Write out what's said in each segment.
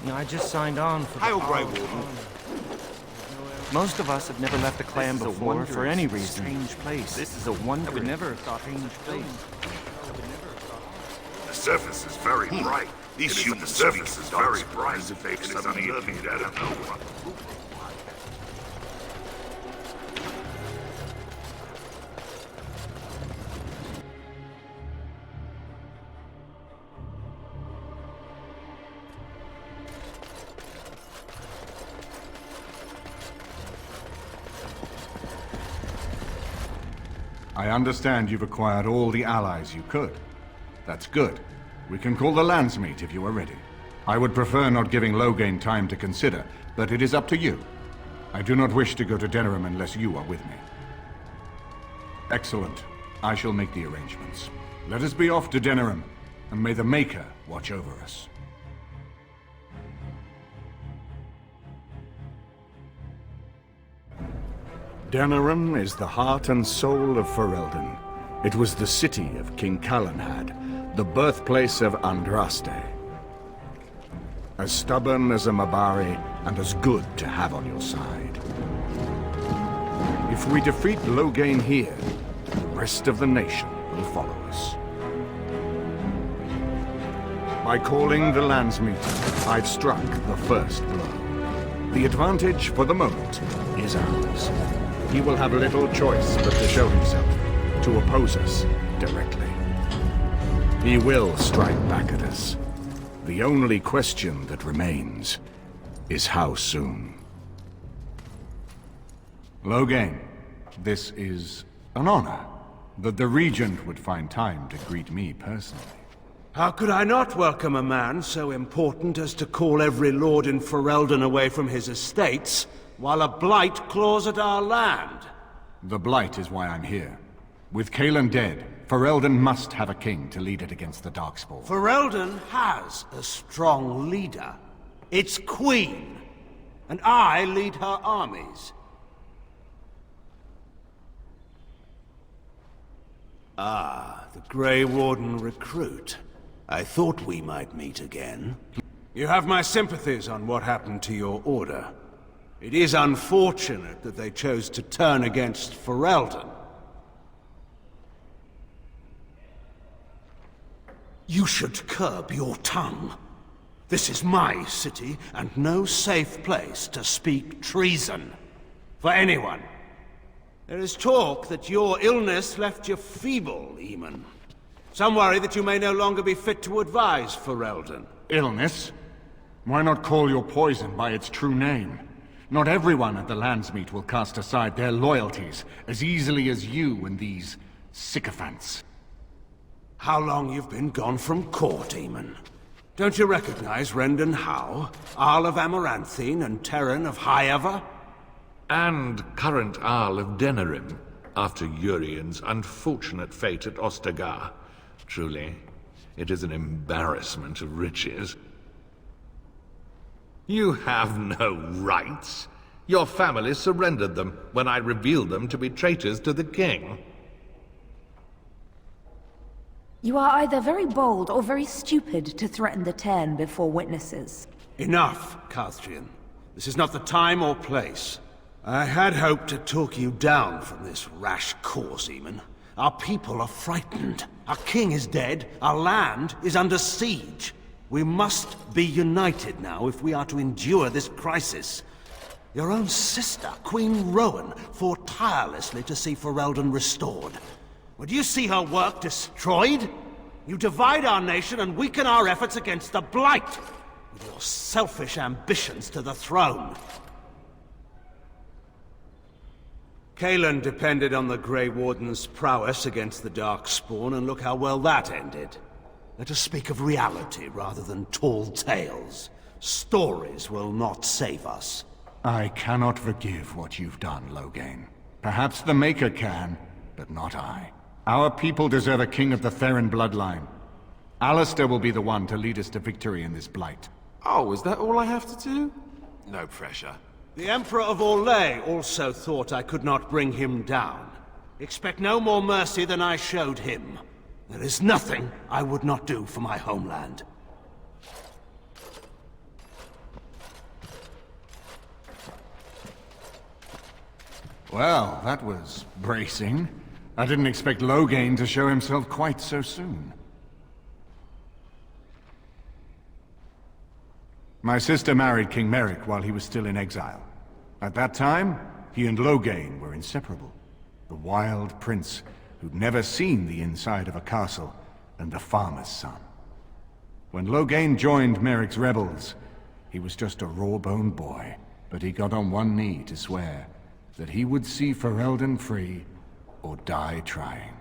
No, I just signed on for the Hail, Grey Warden. Most of us have never left the clan before for any reason. Strange place. This is a wonder. I would never have thought strange place. The surface is very bright. These humans the surface is very bright, as if they've suddenly appeared out of nowhere. I understand you've acquired all the allies you could. That's good. We can call the Landsmeet if you are ready. I would prefer not giving Loghain time to consider, but it is up to you. I do not wish to go to Denerim unless you are with me. Excellent. I shall make the arrangements. Let us be off to Denerim, and may the Maker watch over us. Denerim is the heart and soul of Ferelden. It was the city of King Calanhad, the birthplace of Andraste. As stubborn as a Mabari, and as good to have on your side. If we defeat Loghain here, the rest of the nation will follow us. By calling the Landsmeet, I've struck the first blow. The advantage, for the moment, is ours. He will have little choice but to show himself, to oppose us directly. He will strike back at us. The only question that remains is how soon. Loghain, this is an honor that the Regent would find time to greet me personally. How could I not welcome a man so important as to call every lord in Ferelden away from his estates, while a blight claws at our land? The blight is why I'm here. With Cailan dead, Ferelden must have a king to lead it against the Darkspawn. Ferelden has a strong leader. Its queen. And I lead her armies. Ah, the Grey Warden recruit. I thought we might meet again. You have my sympathies on what happened to your order. It is unfortunate that they chose to turn against Ferelden. You should curb your tongue. This is my city, and no safe place to speak treason. For anyone. There is talk that your illness left you feeble, Eamon. Some worry that you may no longer be fit to advise Ferelden. Illness? Why not call your poison by its true name? Not everyone at the Landsmeet will cast aside their loyalties as easily as you and these sycophants. How long you've been gone from court, Eamon? Don't you recognize Rendon Howe, Arl of Amaranthine, and Terran of Highever? And current Arl of Denerim, after Urien's unfortunate fate at Ostagar. Truly, it is an embarrassment of riches. You have no rights. Your family surrendered them when I revealed them to be traitors to the king. You are either very bold or very stupid to threaten the Ten before witnesses. Enough, Carthrian. This is not the time or place. I had hoped to talk you down from this rash course, Eamon. Our people are frightened. Our king is dead. Our land is under siege. We must be united now if we are to endure this crisis. Your own sister, Queen Rowan, fought tirelessly to see Ferelden restored. Would you see her work destroyed? You divide our nation and weaken our efforts against the Blight, with your selfish ambitions to the throne. Cailan depended on the Grey Warden's prowess against the Darkspawn, and look how well that ended. Let us speak of reality rather than tall tales. Stories will not save us. I cannot forgive what you've done, Loghain. Perhaps the Maker can, but not I. Our people deserve a king of the Theron bloodline. Alistair will be the one to lead us to victory in this blight. Oh, is that all I have to do? No pressure. The Emperor of Orlais also thought I could not bring him down. Expect no more mercy than I showed him. There is nothing I would not do for my homeland. Well, that was bracing. I didn't expect Loghain to show himself quite so soon. My sister married King Merrick while he was still in exile. At that time, he and Loghain were inseparable. The wild prince who'd never seen the inside of a castle, and the farmer's son. When Loghain joined Merrick's rebels, he was just a raw-boned boy, but he got on one knee to swear that he would see Ferelden free or die trying.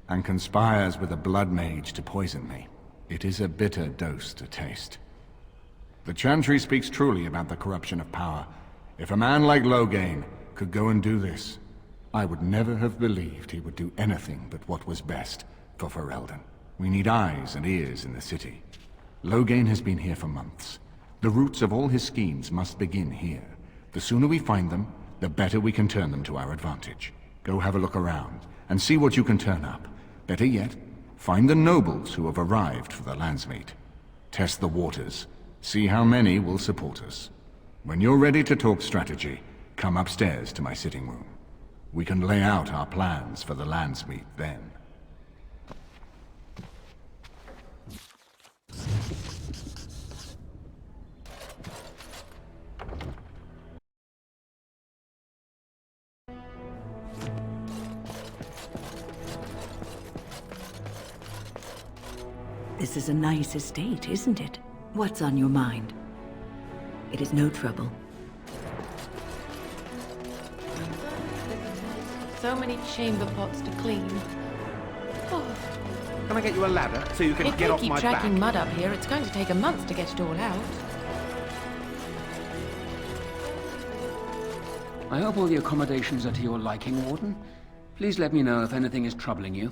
And conspires with a blood mage to poison me. It is a bitter dose to taste. The Chantry speaks truly about the corruption of power. If a man like Loghain could go and do this, I would never have believed he would do anything but what was best for Ferelden. We need eyes and ears in the city. Loghain has been here for months. The roots of all his schemes must begin here. The sooner we find them, the better we can turn them to our advantage. Go have a look around, and see what you can turn up. Better yet, find the nobles who have arrived for the Landsmeet. Test the waters. See how many will support us. When you're ready to talk strategy, come upstairs to my sitting room. We can lay out our plans for the Landsmeet then. This is a nice estate, isn't it? What's on your mind? It is no trouble. So many chamber pots to clean. Oh. Can I get you a ladder so you can If get they off keep my dragging back? mud up here, it's going to take a month to get it all out. I hope all the accommodations are to your liking, Warden. Please let me know if anything is troubling you.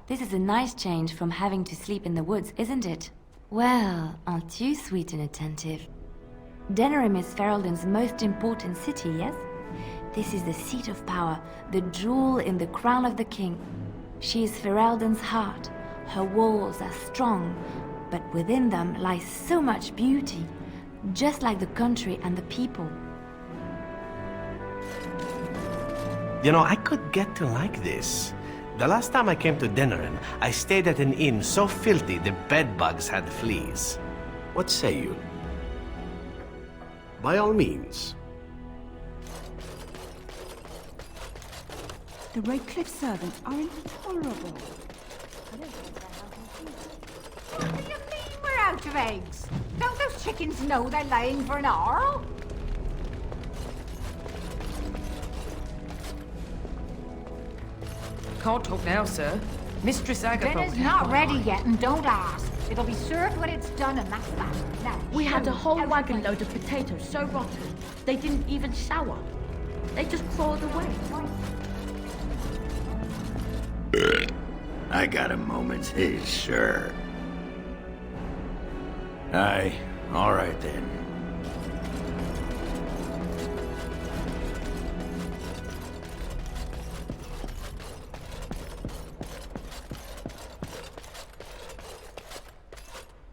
This is a nice change from having to sleep in the woods, isn't it? Well, aren't you sweet and attentive? Denerim is Ferelden's most important city, yes? This is the seat of power, the jewel in the crown of the king. She is Ferelden's heart. Her walls are strong, but within them lies so much beauty, just like the country and the people. You know, I could get to like this. The last time I came to Denerim, I stayed at an inn so filthy the bedbugs had fleas. What say you? By all means. The Redcliffe servants are intolerable. What do you mean we're out of eggs? Don't those chickens know they're laying for an hour? Can't talk now, sir. Mistress Agatha. Dinner's not ready yet, and don't ask. It'll be served when it's done, and that's that. Now, We had a whole out wagon of load of potatoes so rotten, they didn't even shower. They just crawled away. I got a moment's haze, sir. Aye, all right then.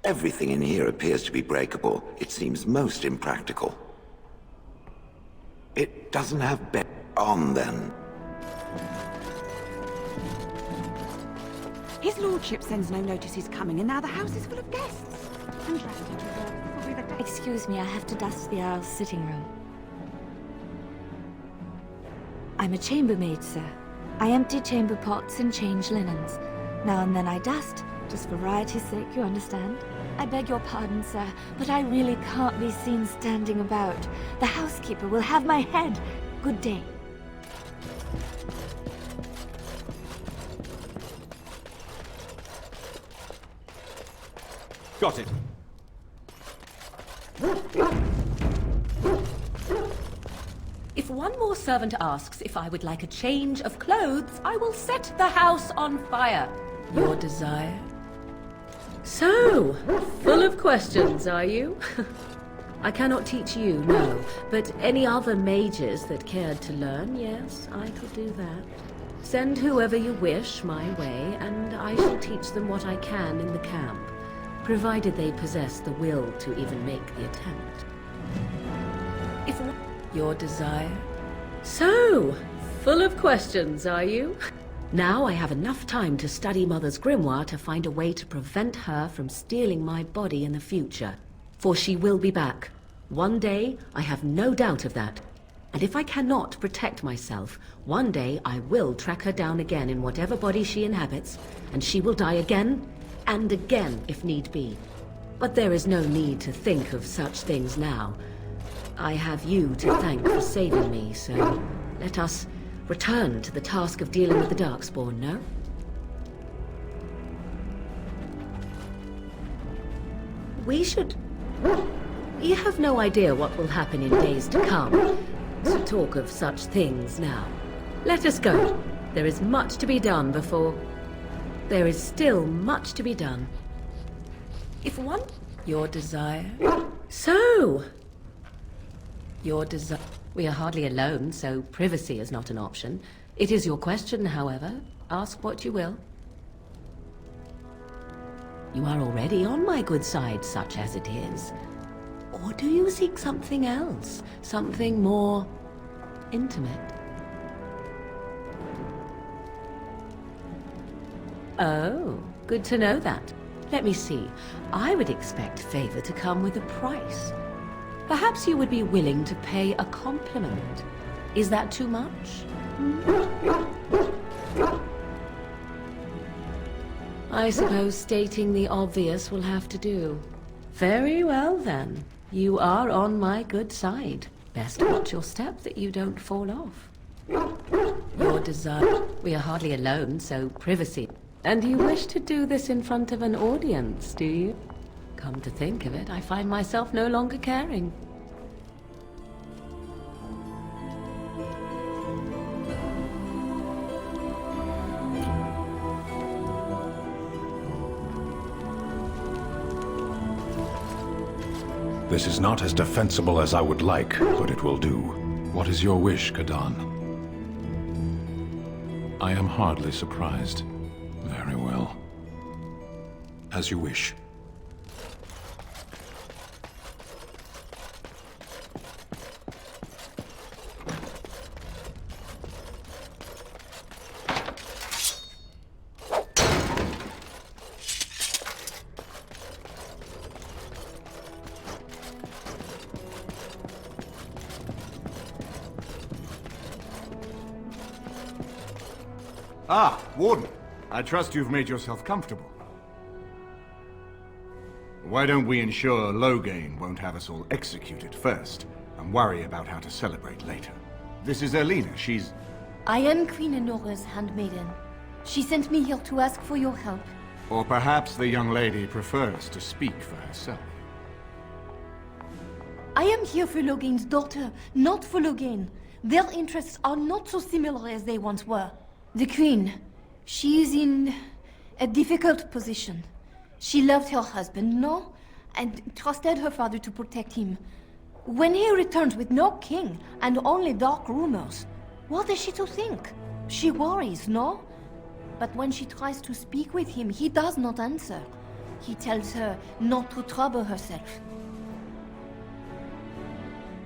Everything in here appears to be breakable. It seems most impractical. It doesn't have bed on, then. His lordship sends no notice he's coming, and now the house is full of guests. Excuse me, I have to dust the Earl's sitting room. I'm a chambermaid, sir. I empty chamber pots and change linens. Now and then I dust, just for variety's sake, you understand? I beg your pardon, sir, but I really can't be seen standing about. The housekeeper will have my head. Good day. Got it. If one more servant asks if I would like a change of clothes, I will set the house on fire. Your desire? So, full of questions, are you? I cannot teach you, no, but any other mages that cared to learn, yes, I could do that. Send whoever you wish my way, and I shall teach them what I can in the camp, provided they possess the will to even make the attempt. If your desire... So, full of questions, are you? Now I have enough time to study Mother's grimoire to find a way to prevent her from stealing my body in the future. For she will be back. One day, I have no doubt of that. And if I cannot protect myself, one day I will track her down again in whatever body she inhabits, and she will die again and again if need be. But there is no need to think of such things now. I have you to thank for saving me, so let us return to the task of dealing with the Darkspawn, no? We should... We have no idea what will happen in days to come, to talk of such things now. Let us go. There is much to be done before... There is still much to be done. If one... Your desire... So... Your desire... We are hardly alone, so privacy is not an option. It is your question, however. Ask what you will. You are already on my good side, such as it is. Or do you seek something else? Something more... intimate? Oh, good to know that. Let me see. I would expect favor to come with a price. Perhaps you would be willing to pay a compliment. Is that too much? I suppose stating the obvious will have to do. Very well, then. You are on my good side. Best watch your step that you don't fall off. Your desire... We are hardly alone, so privacy. And you wish to do this in front of an audience, do you? Come to think of it, I find myself no longer caring. This is not as defensible as I would like, but it will do. What is your wish, Kadan? I am hardly surprised. Very well. As you wish. Ah, Warden. I trust you've made yourself comfortable. Why don't we ensure Loghain won't have us all executed first, and worry about how to celebrate later? This is Elena, she's... I am Queen Enora's handmaiden. She sent me here to ask for your help. Or perhaps the young lady prefers to speak for herself. I am here for Loghain's daughter, not for Loghain. Their interests are not so similar as they once were. The Queen, she is in a difficult position. She loved her husband, no? And trusted her father to protect him. When he returns with no king and only dark rumors, what is she to think? She worries, no? But when she tries to speak with him, he does not answer. He tells her not to trouble herself.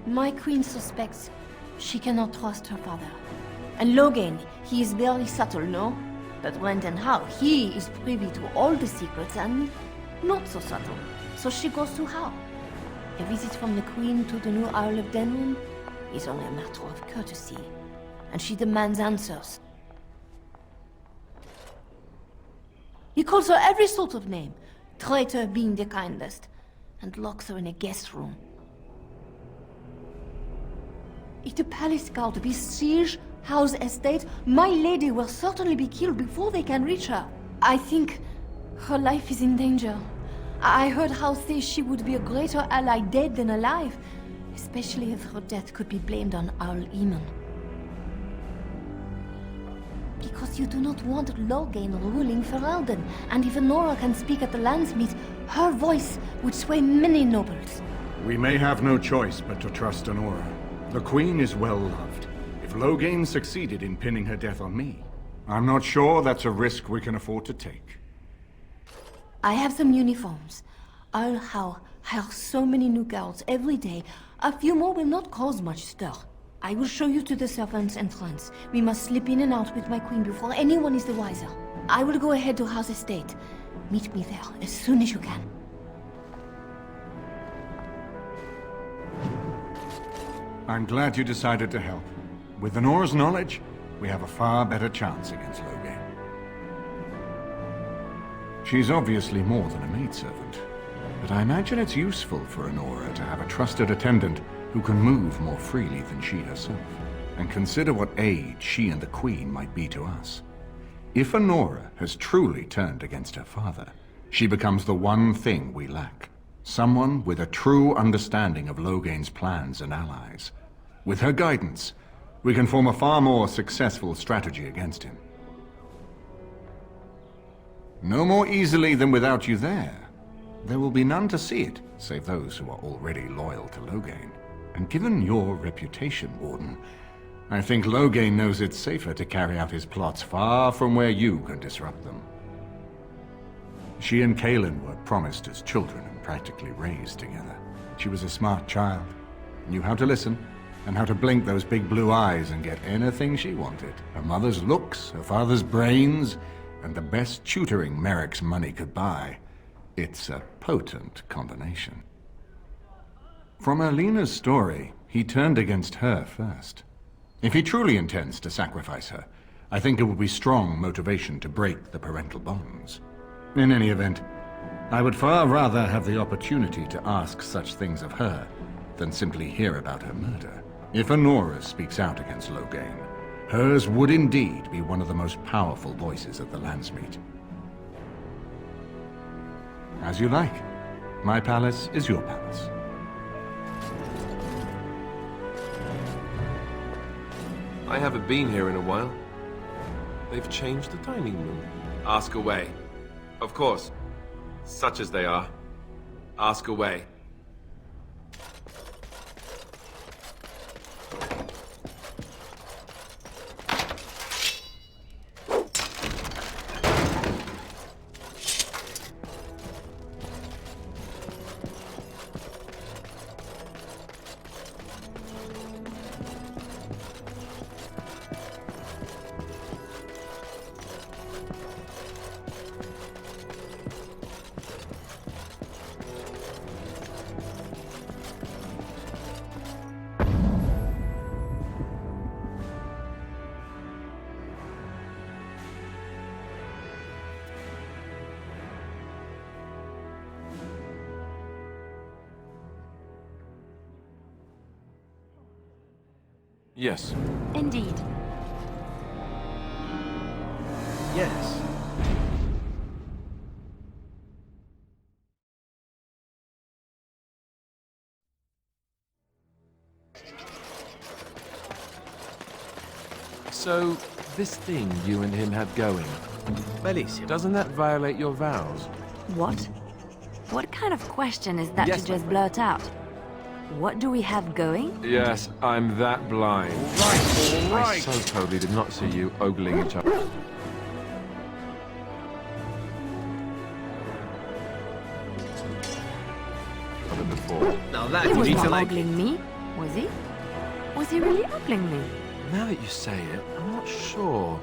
My queen suspects she cannot trust her father. And Loghain, he is very subtle, no? But when and how, he is privy to all the secrets and not so subtle. So she goes to how? A visit from the Queen to the new Isle of Denerim is only a matter of courtesy. And she demands answers. He calls her every sort of name, traitor being the kindest, and locks her in a guest room. If the palace guard besiege House estate, my lady will certainly be killed before they can reach her. I think her life is in danger. I heard House say she would be a greater ally dead than alive, especially if her death could be blamed on Owl Eamon. Because you do not want Loghain ruling Ferelden, and if Nora can speak at the Landsmeet, her voice would sway many nobles. We may have no choice but to trust Nora. The Queen is well loved. If Loghain succeeded in pinning her death on me, I'm not sure that's a risk we can afford to take. I have some uniforms. I'll hire so many new girls every day. A few more will not cause much stir. I will show you to the servants' entrance. We must slip in and out with my queen before anyone is the wiser. I will go ahead to House Estate. Meet me there as soon as you can. I'm glad you decided to help. With Honora's knowledge, we have a far better chance against Logain. She's obviously more than a maidservant, but I imagine it's useful for Honora to have a trusted attendant who can move more freely than she herself. And consider what aid she and the Queen might be to us. If Honora has truly turned against her father, she becomes the one thing we lack. Someone with a true understanding of Logain's plans and allies. With her guidance, we can form a far more successful strategy against him. No more easily than without you there. There will be none to see it, save those who are already loyal to Logain. And given your reputation, Warden, I think Logain knows it's safer to carry out his plots far from where you can disrupt them. She and Kaelin were promised as children and practically raised together. She was a smart child, knew how to listen, and how to blink those big blue eyes and get anything she wanted. Her mother's looks, her father's brains, and the best tutoring Merrick's money could buy. It's a potent combination. From Erlena's story, he turned against her first. If he truly intends to sacrifice her, I think it would be strong motivation to break the parental bonds. In any event, I would far rather have the opportunity to ask such things of her than simply hear about her murder. If Honora speaks out against Logain, hers would indeed be one of the most powerful voices at the Landsmeet. As you like. My palace is your palace. I haven't been here in a while. They've changed the dining room. Ask away. Of course. Such as they are. Ask away. Yes. Indeed. Yes. So, this thing you and him have going, Bellissimo. doesn't that violate your vows? What? What kind of question is that Yes, to just blurt out? What do we have going? Yes, I'm that blind. All right. I so totally did not see you ogling each other. Before. Now that He you was need not to like. ogling me, was he? Was he really ogling me? Now that you say it, I'm not sure.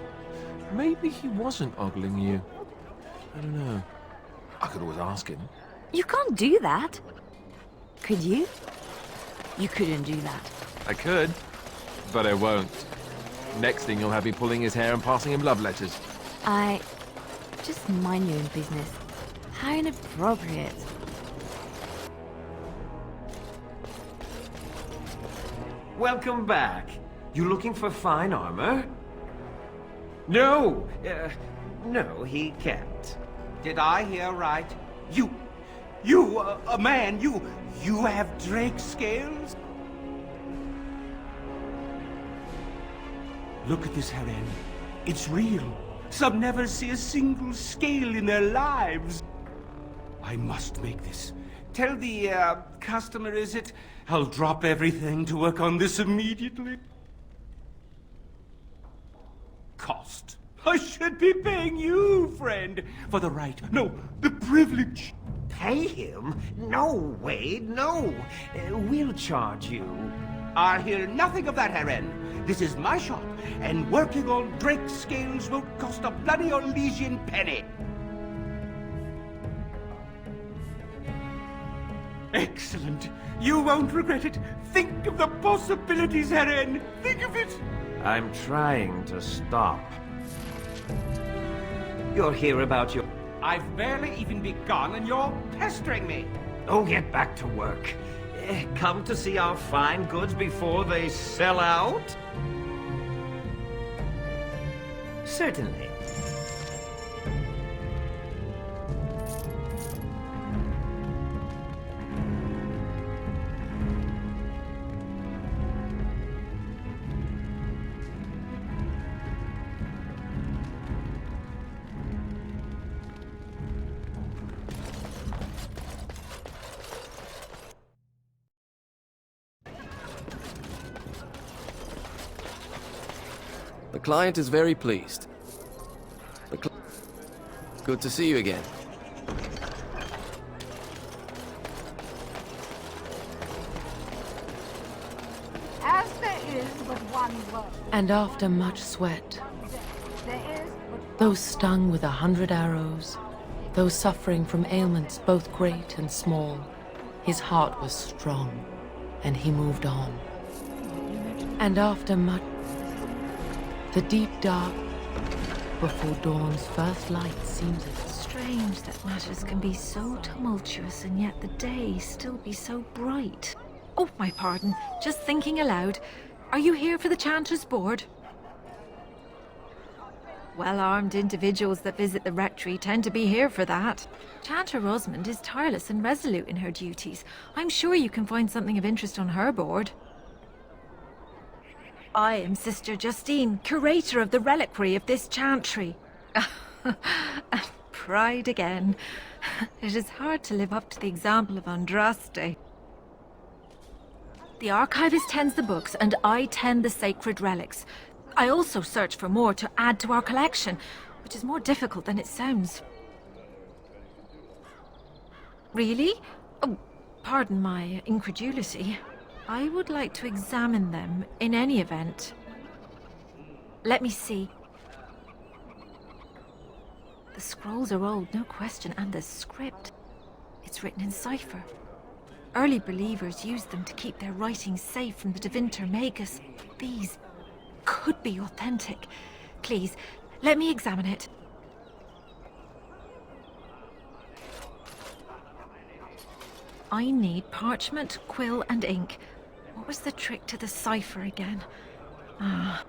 Maybe he wasn't ogling you. I don't know. I could always ask him. You can't do that. Could you? You couldn't do that. I could, but I won't. Next thing you'll have me pulling his hair and passing him love letters. Just mind your own business. How inappropriate. Welcome back. You looking for fine armor? No! No, he can't. Did I hear right? A man, you have drake scales? Look at this, Helen. It's real. Some never see a single scale in their lives. I must make this. Tell the, customer, is it? I'll drop everything to work on this immediately. Cost. I should be paying you, friend, for the right, no, the privilege. Pay him? No, Wade, no. We'll charge you. I'll hear nothing of that, Herren. This is my shop, and working on Drake's scales won't cost a bloody Orlesian penny. Excellent. You won't regret it. Think of the possibilities, Herren. Think of it. I'm trying to stop. You'll hear about your... I've barely even begun, and you're pestering me. Oh, get back to work. Come to see our fine goods before they sell out? Certainly. The client is very pleased. Good to see you again. As there is but one world, And after much sweat, there is but those stung with 100 arrows, those suffering from ailments both great and small, his heart was strong, and he moved on. And after much... The deep dark before dawn's first light seems strange that matters can be so tumultuous and yet the day still be so bright. Oh, my pardon. Just thinking aloud. Are you here for the Chanter's Board? Well-armed individuals that visit the rectory tend to be here for that. Chanter Rosamond is tireless and resolute in her duties. I'm sure you can find something of interest on her board. I am Sister Justine, curator of the reliquary of this chantry. Pride again. It is hard to live up to the example of Andraste. The archivist tends the books, and I tend the sacred relics. I also search for more to add to our collection, which is more difficult than it sounds. Really? Oh, pardon my incredulity. I would like to examine them in any event. Let me see. The scrolls are old, no question, and the script. It's written in cipher. Early believers used them to keep their writings safe from the Devinter Magus. These could be authentic. Please, let me examine it. I need parchment, quill, and ink. What was the trick to the cipher again? Ah.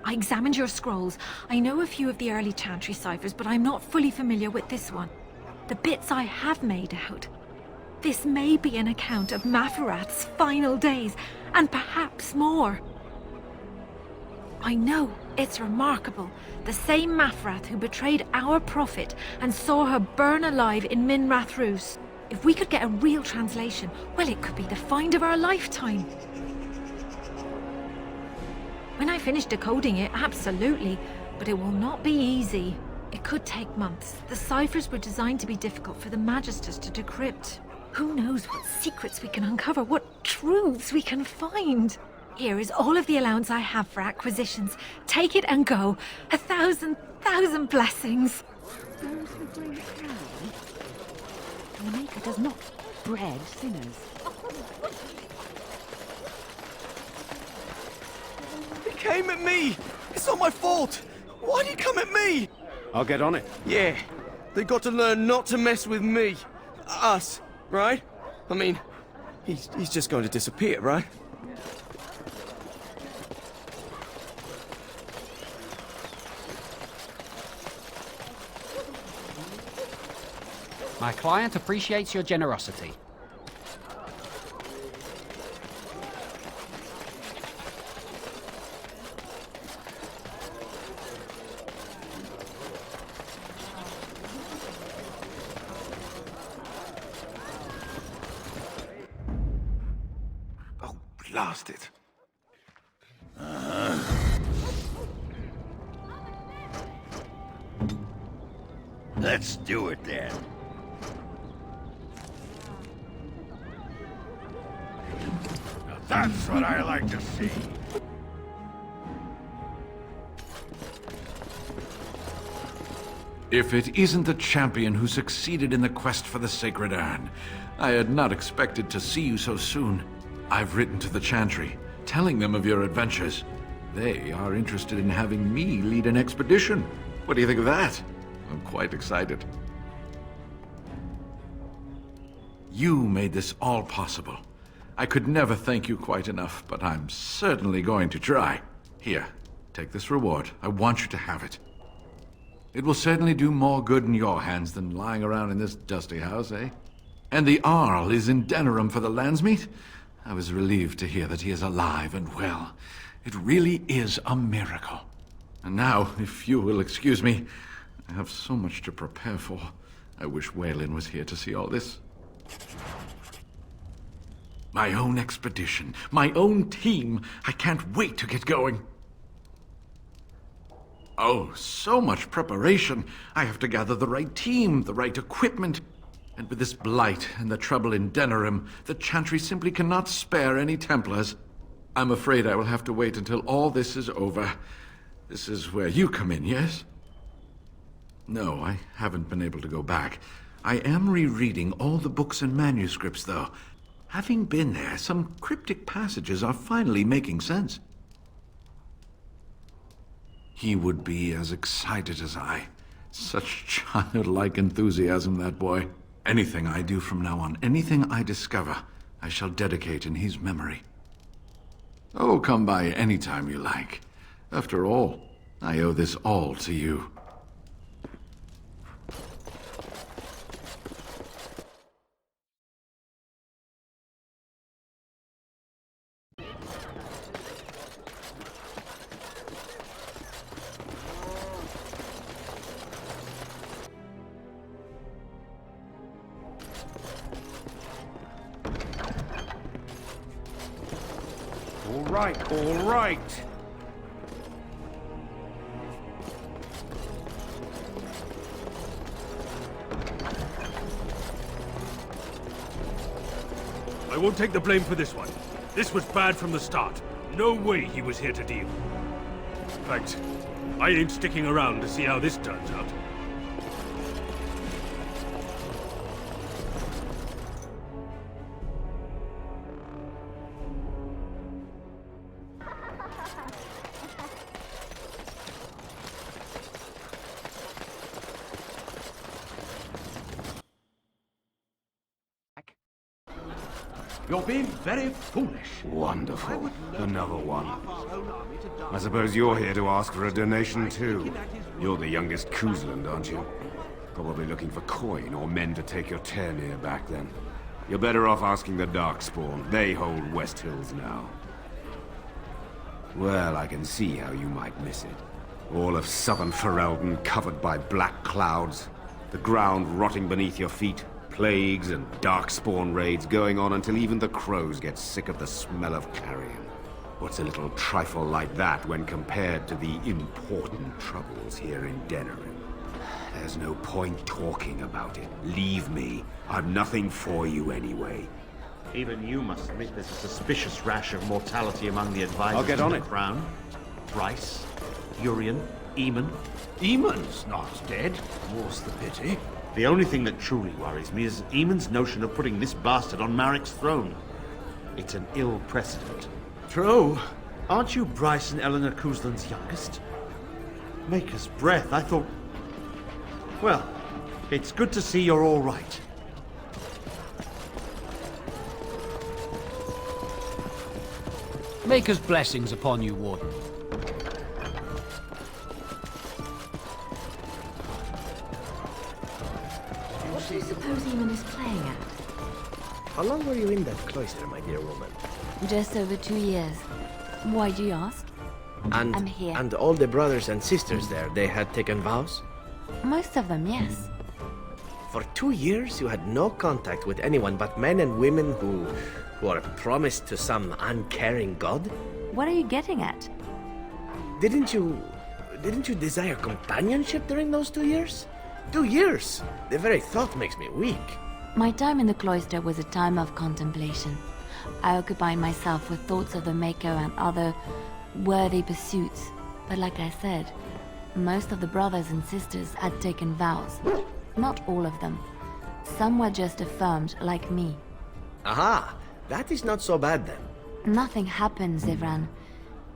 I examined your scrolls. I know a few of the early chantry ciphers, but I'm not fully familiar with this one. The bits I have made out. This may be an account of Maferath's final days, and perhaps more. I know, it's remarkable. The same Maferath who betrayed our prophet and saw her burn alive in Minrath Rus. If we could get a real translation, well, it could be the find of our lifetime. When I finish decoding it, absolutely, but it will not be easy. It could take months. The ciphers were designed to be difficult for the Magisters to decrypt. Who knows what secrets we can uncover, what truths we can find. Here is all of the allowance I have for acquisitions. Take it and go. 1,000 blessings. Those who bring power. The Maker does not bread sinners. He came at me! It's not my fault! Why did he come at me? I'll get on it. Yeah, they got to learn not to mess with me. Us, right? I mean, he's just going to disappear, right? My client appreciates your generosity. Oh, blast it. Let's do it then. Now that's what I like to see. If it isn't the champion who succeeded in the quest for the Sacred Urn, I had not expected to see you so soon. I've written to the Chantry, telling them of your adventures. They are interested in having me lead an expedition. What do you think of that? I'm quite excited. You made this all possible. I could never thank you quite enough, but I'm certainly going to try. Here, take this reward. I want you to have it. It will certainly do more good in your hands than lying around in this dusty house, eh? And the Arl is in Denerim for the Landsmeet? I was relieved to hear that he is alive and well. It really is a miracle. And now, if you will excuse me, I have so much to prepare for. I wish Waylon was here to see all this. My own expedition, my own team. I can't wait to get going. Oh, so much preparation. I have to gather the right team, the right equipment. And with this blight and the trouble in Denerim, the Chantry simply cannot spare any Templars. I'm afraid I will have to wait until all this is over. This is where you come in, yes? No, I haven't been able to go back. I am rereading all the books and manuscripts, though. Having been there, some cryptic passages are finally making sense. He would be as excited as I. Such childlike enthusiasm, that boy. Anything I do from now on, anything I discover, I shall dedicate in his memory. Oh, come by any time you like. After all, I owe this all to you. All right. I won't take the blame for this one. This was bad from the start. No way he was here to deal. In fact, I ain't sticking around to see how this turns out. You're being very foolish. Wonderful. Another one. I suppose you're here to ask for a donation too. You're the youngest Kuzland, aren't you? Probably looking for coin or men to take your Tearneer back then. You're better off asking the Darkspawn. They hold West Hills now. Well, I can see how you might miss it. All of southern Ferelden covered by black clouds. The ground rotting beneath your feet. Plagues and Darkspawn raids going on until even the crows get sick of the smell of carrion. What's a little trifle like that when compared to the important troubles here in Denerim? There's no point talking about it. Leave me. I've nothing for you anyway. Even you must admit there's a suspicious rash of mortality among the advisors. I'll get on the it. Crown. Bryce, Urien, Eamon. Eamon's not dead. More's the pity. The only thing that truly worries me is Eamon's notion of putting this bastard on Marik's throne. It's an ill precedent. True. Aren't you Bryce and Eleanor Kuzland's youngest? Maker's breath, I thought... Well, it's good to see you're all right. Maker's blessings upon you, Warden. What do you suppose Eamon is playing at? How long were you in that cloister, my dear woman? Just over 2 years. Why do you ask? And, I'm here. And all the brothers and sisters there, they had taken vows? Most of them, yes. For 2 years, you had no contact with anyone but men and women who are promised to some uncaring god? What are you getting at? Didn't you desire companionship during those 2 years? 2 years! The very thought makes me weak. My time in the cloister was a time of contemplation. I occupied myself with thoughts of the Maker and other worthy pursuits. But like I said, most of the brothers and sisters had taken vows. Not all of them. Some were just affirmed, like me. Aha! That is not so bad then. Nothing happened, Zivran.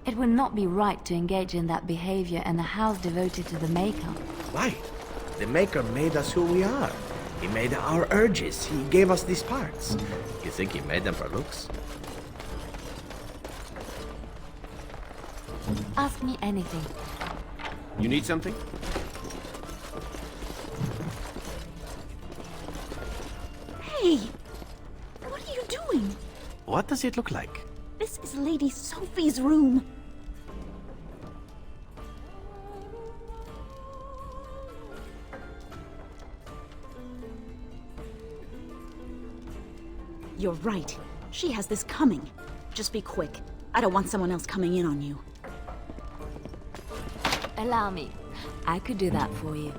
It would not be right to engage in that behavior in a house devoted to the Maker. Why? The Maker made us who we are. He made our urges. He gave us these parts. You think he made them for looks? Ask me anything. You need something? Hey! What are you doing? What does it look like? This is Lady Sophie's room. You're right. She has this coming. Just be quick. I don't want someone else coming in on you. Allow me. I could do that for you.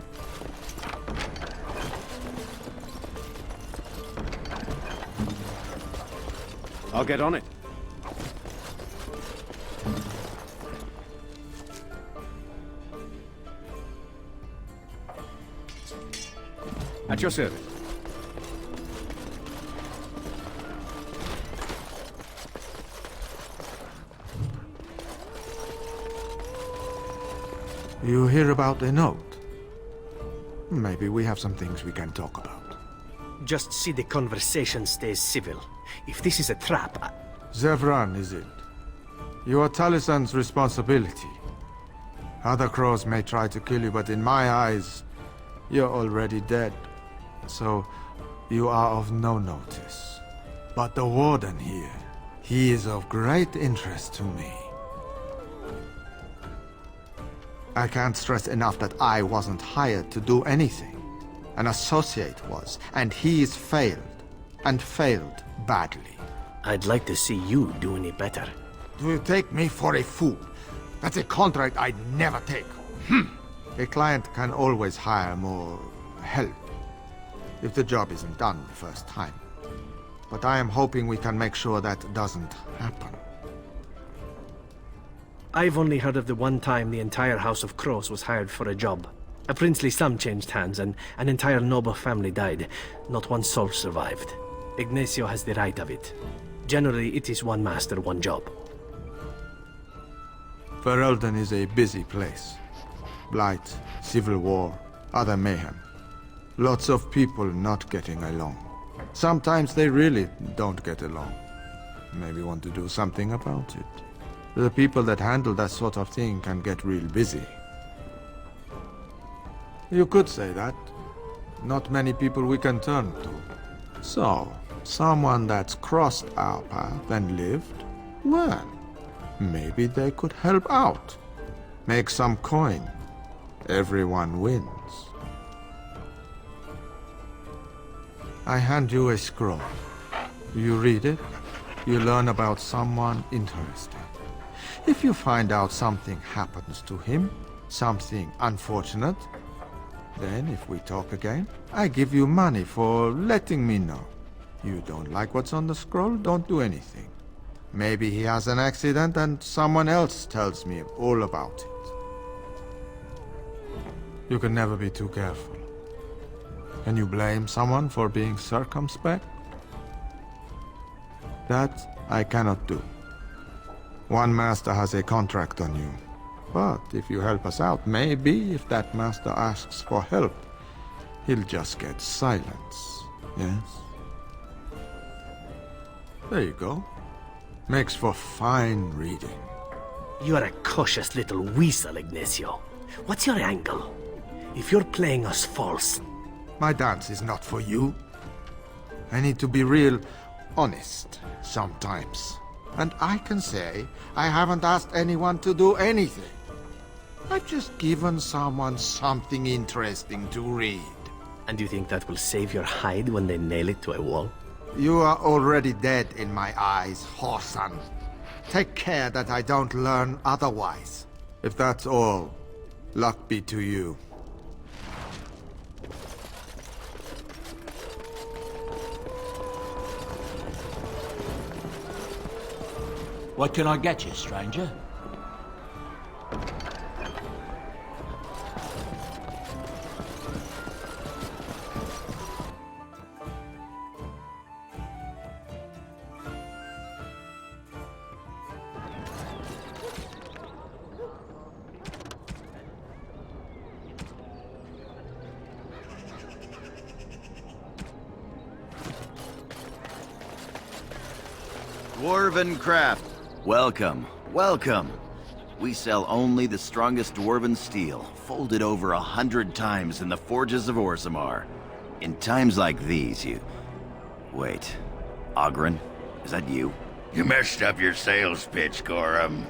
I'll get on it. At your service. You hear about the note? Maybe we have some things we can talk about. Just see the conversation stays civil. If this is a trap, Zevran, is it? You are Talisan's responsibility. Other crows may try to kill you, but in my eyes, you're already dead. So, you are of no notice. But the warden here, he is of great interest to me. I can't stress enough that I wasn't hired to do anything. An associate was, and he's failed. And failed badly. I'd like to see you do any better. Do you take me for a fool? That's a contract I'd never take. A client can always hire more help if the job isn't done the first time. But I am hoping we can make sure that doesn't happen. I've only heard of the one time the entire House of Crows was hired for a job. A princely sum changed hands and an entire noble family died. Not one soul survived. Ignacio has the right of it. Generally, it is one master, one job. Ferelden is a busy place. Blight, civil war, other mayhem. Lots of people not getting along. Sometimes they really don't get along. Maybe want to do something about it. The people that handle that sort of thing can get real busy. You could say that. Not many people we can turn to. So, someone that's crossed our path and lived? Well, maybe they could help out. Make some coin. Everyone wins. I hand you a scroll. You read it, you learn about someone interesting. If you find out something happens to him, something unfortunate, then if we talk again, I give you money for letting me know. You don't like what's on the scroll, don't do anything. Maybe he has an accident and someone else tells me all about it. You can never be too careful. Can you blame someone for being circumspect? That I cannot do. One master has a contract on you. But if you help us out, maybe if that master asks for help, he'll just get silence. Yes? There you go. Makes for fine reading. You're a cautious little weasel, Ignacio. What's your angle? If you're playing us false... My dance is not for you. I need to be real honest sometimes. And I can say I haven't asked anyone to do anything. I've just given someone something interesting to read. And you think that will save your hide when they nail it to a wall? You are already dead in my eyes, Horsan. Take care that I don't learn otherwise. If that's all, luck be to you. What can I get you, stranger? Dwarven craft. Welcome, welcome. We sell only the strongest dwarven steel, folded over 100 times in the forges of Orzammar. In times like these, you... Wait. Ogren? Is that you? You messed up your sales pitch, Gorum.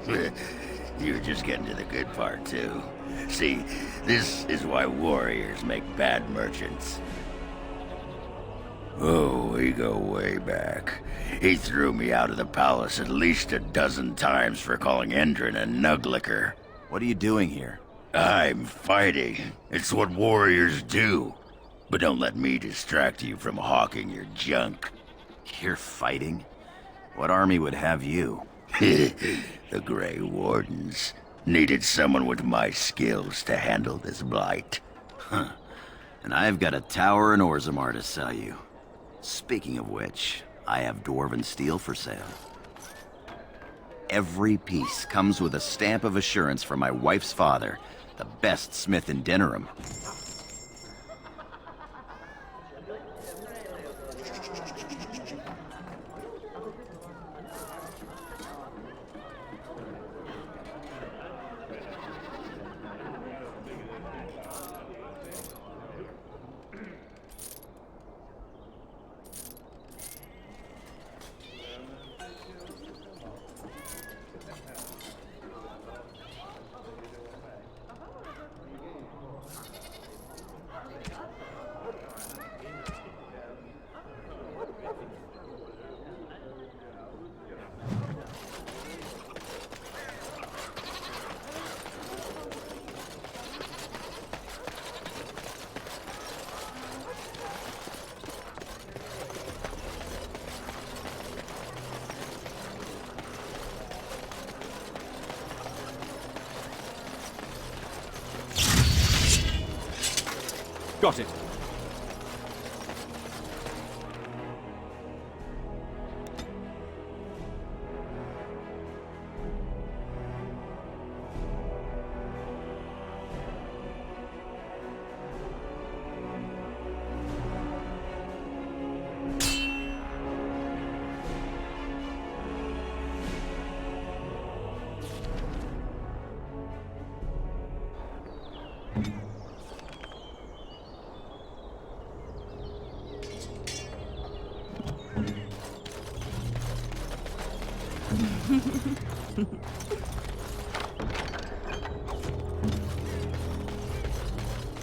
You were just getting to the good part, too. See, this is why warriors make bad merchants. Oh, we go way back. He threw me out of the palace at least a dozen times for calling Endrin a nuglicker. What are you doing here? I'm fighting. It's what warriors do. But don't let me distract you from hawking your junk. You're fighting? What army would have you? The Grey Wardens needed someone with my skills to handle this blight. Huh. And I've got a tower in Orzammar to sell you. Speaking of which, I have dwarven steel for sale. Every piece comes with a stamp of assurance from my wife's father, the best smith in Denerim. Got it.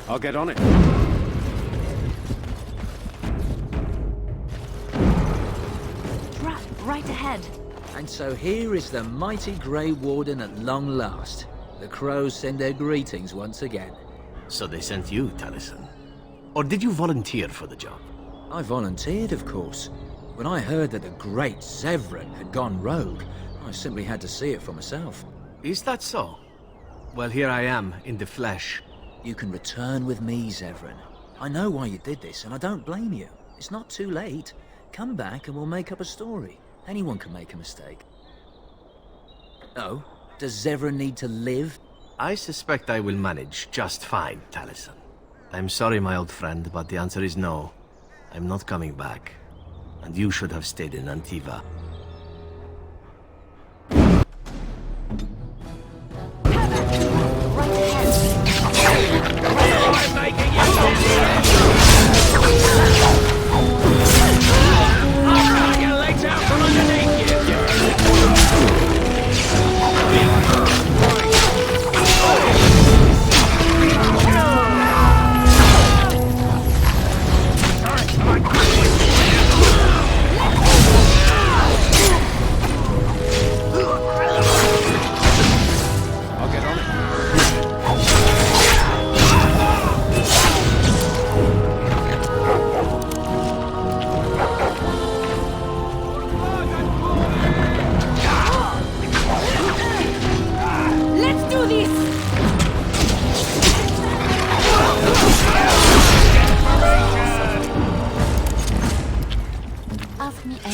I'll get on it. Trap right ahead. And so here is the mighty Grey Warden at long last. The crows send their greetings once again. So they sent you, Taliesin? Or did you volunteer for the job? I volunteered, of course. When I heard that the great Zevran had gone rogue, I simply had to see it for myself. Is that so? Well, here I am, in the flesh. You can return with me, Zevran. I know why you did this, and I don't blame you. It's not too late. Come back and we'll make up a story. Anyone can make a mistake. Oh? Does Zevran need to live? I suspect I will manage just fine, Taliesin. I'm sorry, my old friend, but the answer is no. I'm not coming back. And you should have stayed in Antiva.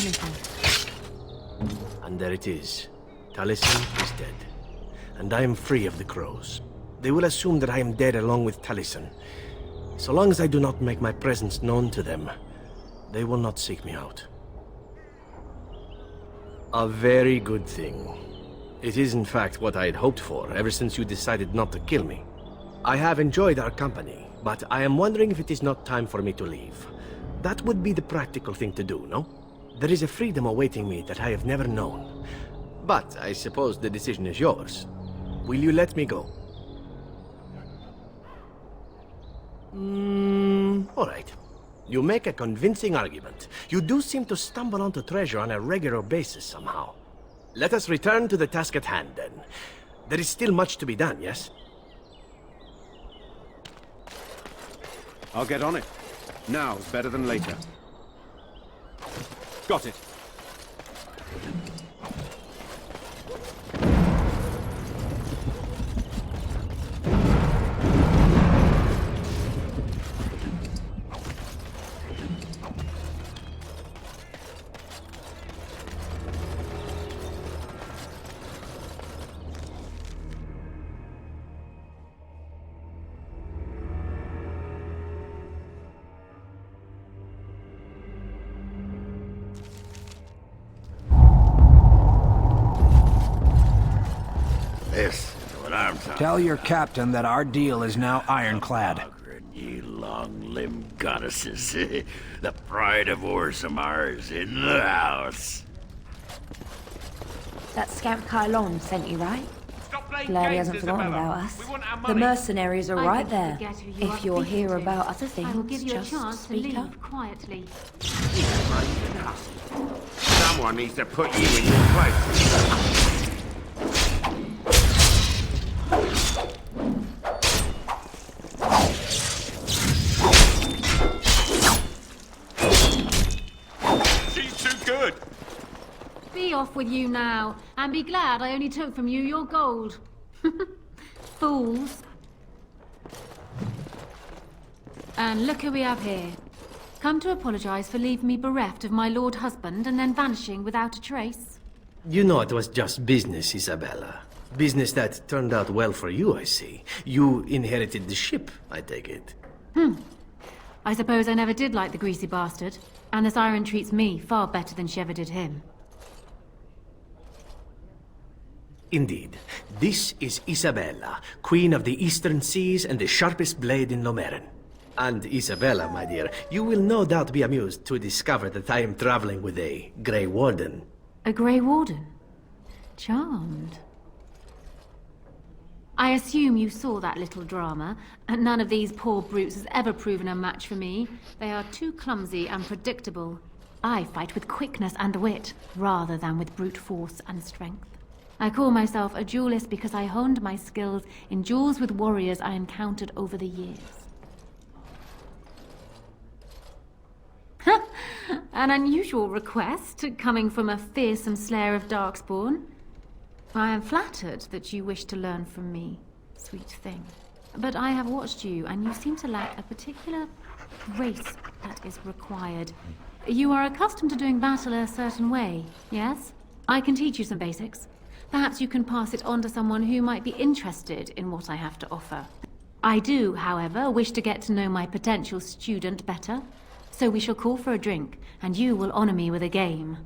anything. And there it is. Taliesin is dead. And I am free of the crows. They will assume that I am dead along with Taliesin. So long as I do not make my presence known to them, they will not seek me out. A very good thing. It is in fact what I had hoped for ever since you decided not to kill me. I have enjoyed our company, but I am wondering if it is not time for me to leave. That would be the practical thing to do, no? There is a freedom awaiting me that I have never known. But I suppose the decision is yours. Will you let me go? All right. You make a convincing argument. You do seem to stumble onto treasure on a regular basis somehow. Let us return to the task at hand, then. There is still much to be done, yes? I'll get on it. Now's better than later. Got it. This is what I'm talking Tell your captain that our deal is now ironclad. Ye long-limbed goddesses. The pride of Orzammar is in the house. That scout Kylon sent you, right? Glad he hasn't forgotten about us. The mercenaries are right there. If you'll hear about other things, I will give you a just chance to speak leave up. quietly. Someone needs to put you in your place. She's too good. Be off with you now, and be glad I only took from you your gold. Fools. And look who we have here. Come to apologize for leaving me bereft of my lord husband and then vanishing without a trace. You know it was just business, Isabella. Business that turned out well for you, I see. You inherited the ship, I take it. I suppose I never did like the greasy bastard, and the siren treats me far better than she ever did him. Indeed. This is Isabella, Queen of the Eastern Seas and the sharpest blade in Lomerin. And Isabella, my dear, you will no doubt be amused to discover that I am traveling with a Grey Warden. A Grey Warden? Charmed. I assume you saw that little drama, and none of these poor brutes has ever proven a match for me. They are too clumsy and predictable. I fight with quickness and wit, rather than with brute force and strength. I call myself a duelist because I honed my skills in duels with warriors I encountered over the years. An unusual request, coming from a fearsome slayer of Darkspawn. I am flattered that you wish to learn from me, sweet thing. But I have watched you, and you seem to lack a particular grace that is required. You are accustomed to doing battle a certain way, yes? I can teach you some basics. Perhaps you can pass it on to someone who might be interested in what I have to offer. I do, however, wish to get to know my potential student better. So we shall call for a drink, and you will honor me with a game.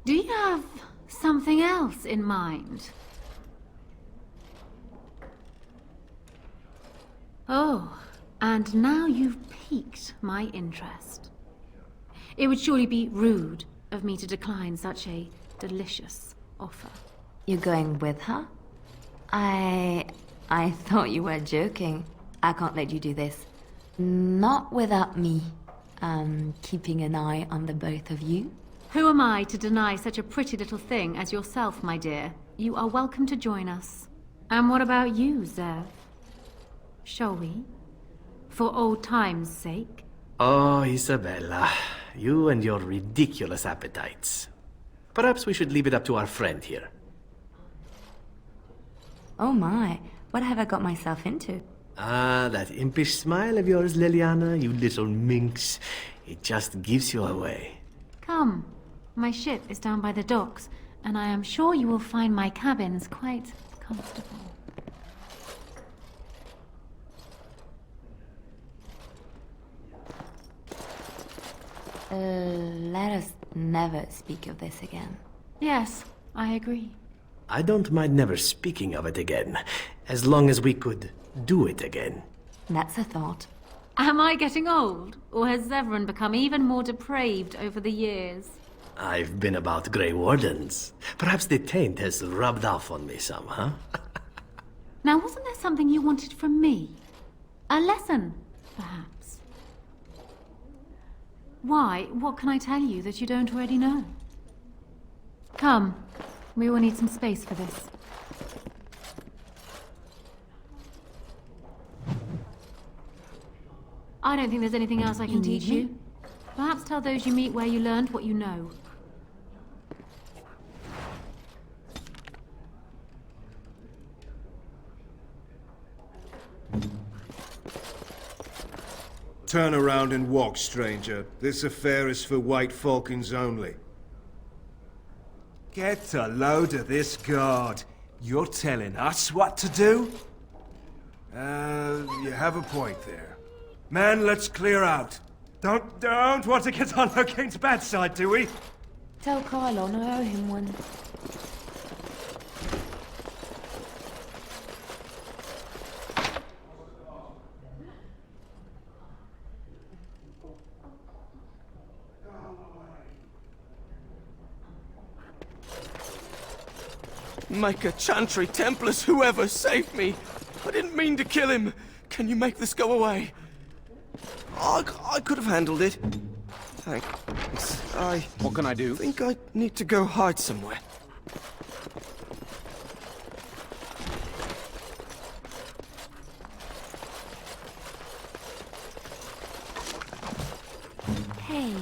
Do you have something else in mind? Oh, and now you've piqued my interest. It would surely be rude of me to decline such a delicious offer. You're going with her? I thought you were joking. I can't let you do this. Not without me. Keeping an eye on the both of you. Who am I to deny such a pretty little thing as yourself, my dear? You are welcome to join us. And what about you, Zev? Shall we? For old time's sake? Oh, Isabella, you and your ridiculous appetites. Perhaps we should leave it up to our friend here. Oh my, what have I got myself into? Ah, that impish smile of yours, Liliana, you little minx. It just gives you away. Come. My ship is down by the docks, and I am sure you will find my cabins quite comfortable. Let us never speak of this again. Yes, I agree. I don't mind never speaking of it again, as long as we could do it again. That's a thought. Am I getting old? Or has Zevran become even more depraved over the years? I've been about Grey Wardens. Perhaps the taint has rubbed off on me some, huh? Now, wasn't there something you wanted from me? A lesson, perhaps? Why? What can I tell you that you don't already know? Come. We will need some space for this. I don't think there's anything else I can teach you. Perhaps tell those you meet where you learned what you know. Turn around and walk, stranger. This affair is for White Falcons only. Get a load of this guard. You're telling us what to do? You have a point there. Man, let's clear out. Don't want to get on Locane's bad side, do we? Tell Kylon I owe him one. Micah, Chantry, Templars, whoever, save me! I didn't mean to kill him! Can you make this go away? I could have handled it. Thanks. What can I do? I think I need to go hide somewhere. Hey.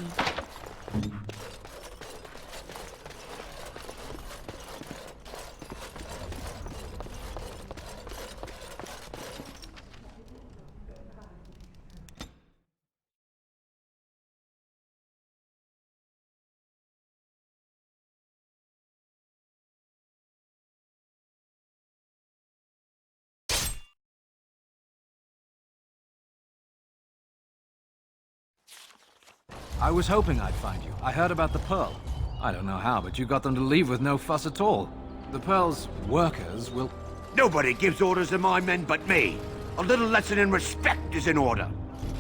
I was hoping I'd find you. I heard about the Pearl. I don't know how, but you got them to leave with no fuss at all. The Pearl's workers will... Nobody gives orders to my men but me. A little lesson in respect is in order.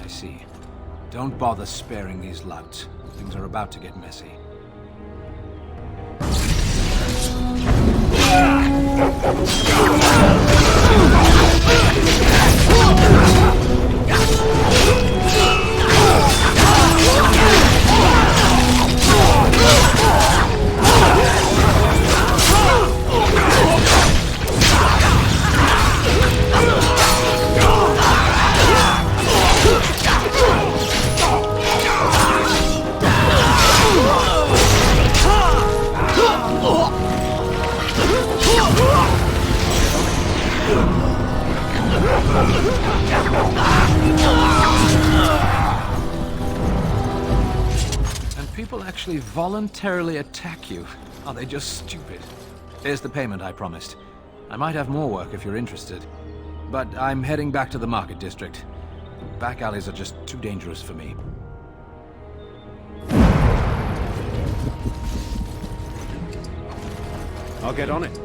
I see. Don't bother sparing these louts. Things are about to get messy. And people actually voluntarily attack you. Are they just stupid? Here's the payment I promised. I might have more work if you're interested. But I'm heading back to the market district. Back alleys are just too dangerous for me. I'll get on it.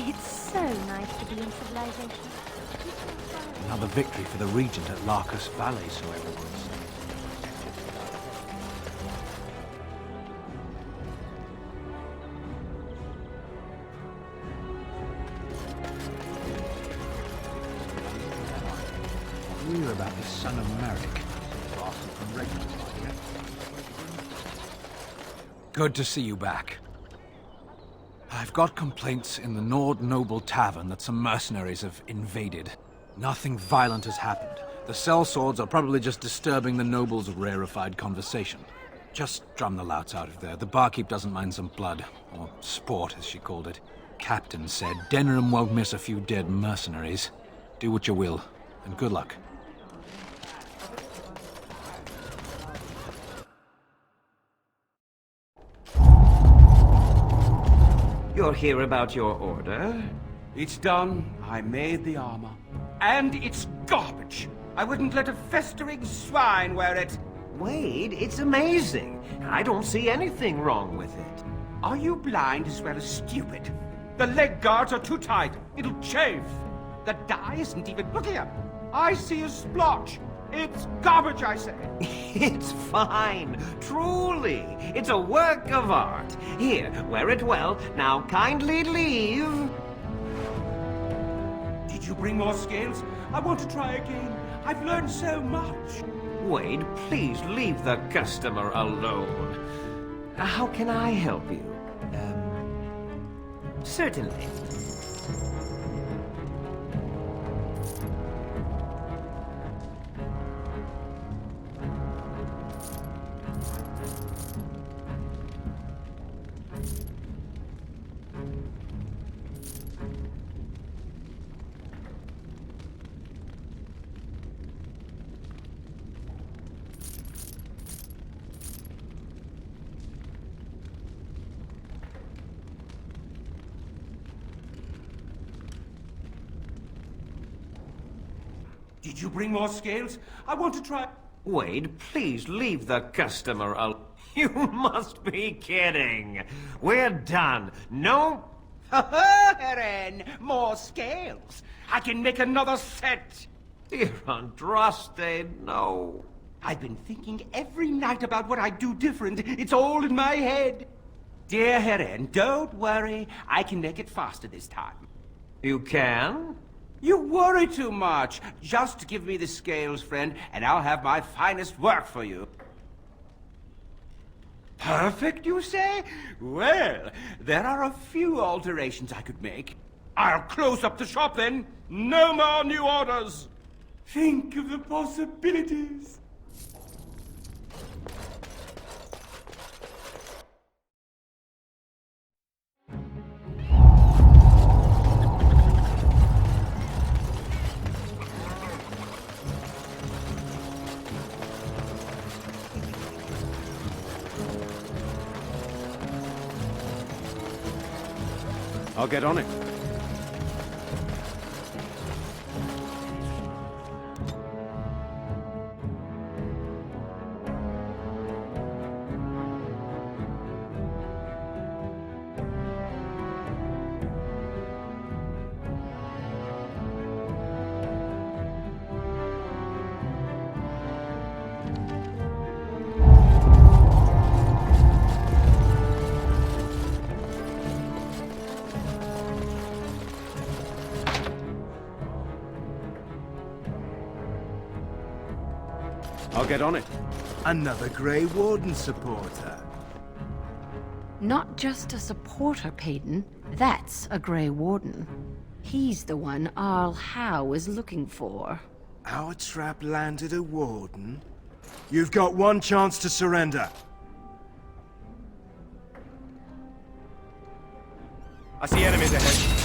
It's so nice to be in civilization. Another victory for the Regent at Larcus Valley, so everyone says. Hear about the son of Merrick. From Regent, yeah? Good to see you back. I've got complaints in the Nord Noble Tavern that some mercenaries have invaded. Nothing violent has happened. The sellswords are probably just disturbing the nobles' rarefied conversation. Just drum the louts out of there. The barkeep doesn't mind some blood. Or sport, as she called it. Captain said Denerim won't miss a few dead mercenaries. Do what you will, and good luck. You're here about your order? It's done. I made the armor. And it's garbage. I wouldn't let a festering swine wear it. Wade, it's amazing. I don't see anything wrong with it. Are you blind as well as stupid? The leg guards are too tight. It'll chafe. The dye isn't even... Look here. I see a splotch. It's garbage, I say. It's fine. Truly. It's a work of art. Here, wear it well. Now kindly leave. Did you bring more scales? I want to try again. I've learned so much. Wade, please leave the customer alone. How can I help you? Certainly. Did you bring more scales? I want to try... Wade, please leave the customer alone. You must be kidding. We're done. No... Eren, more scales. I can make another set. Dear Andraste, no. I've been thinking every night about what I'd do different. It's all in my head. Dear Eren, don't worry. I can make it faster this time. You can? You worry too much. Just give me the scales, friend, and I'll have my finest work for you. Perfect, you say? Well, there are a few alterations I could make. I'll close up the shop then. No more new orders. Think of the possibilities. I'll get on it. I'll get on it. Another Grey Warden supporter. Not just a supporter, Payton. That's a Grey Warden. He's the one Arl Howe is looking for. Our trap landed a Warden? You've got one chance to surrender. I see enemies ahead.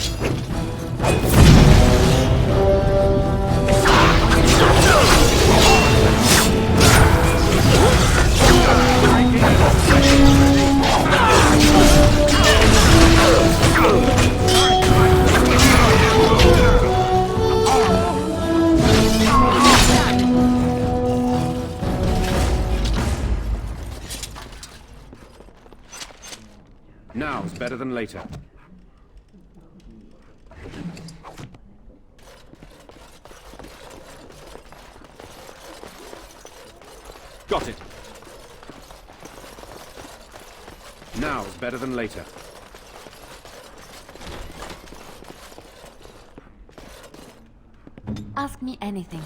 Now's better than later. better than later. Ask me anything.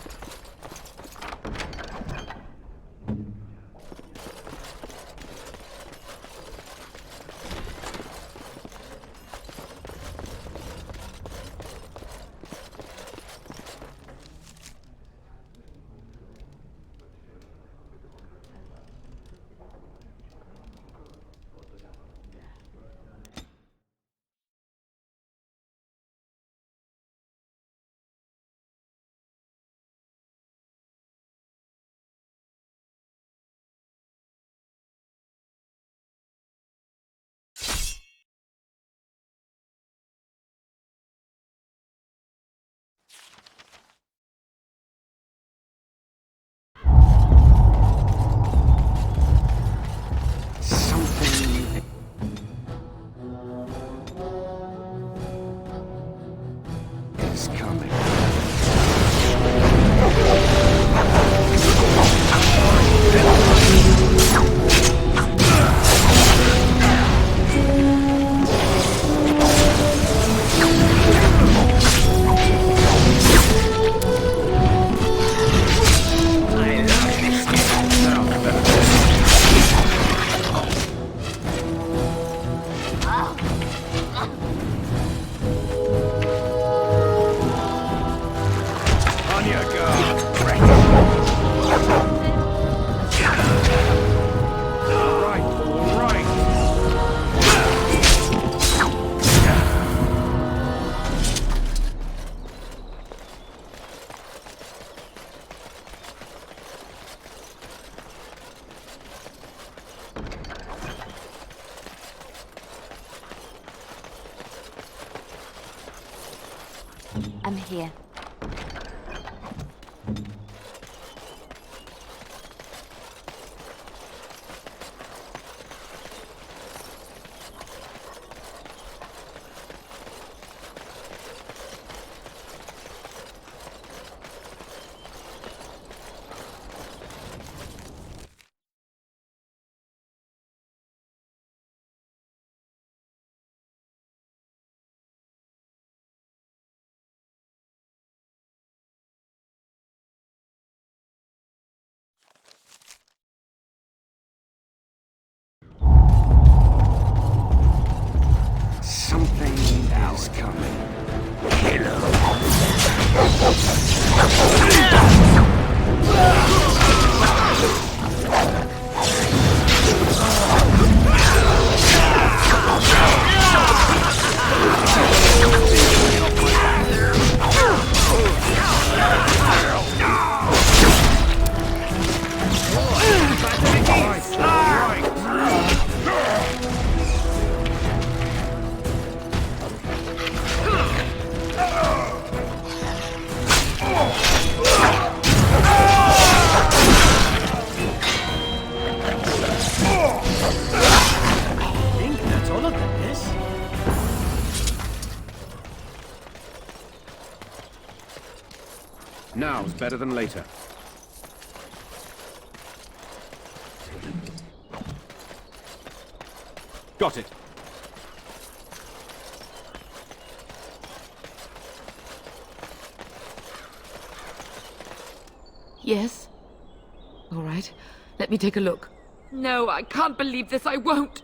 I'm here. Something else coming. Now's better than later. Got it. Yes? All right. Let me take a look. No, I can't believe this. I won't.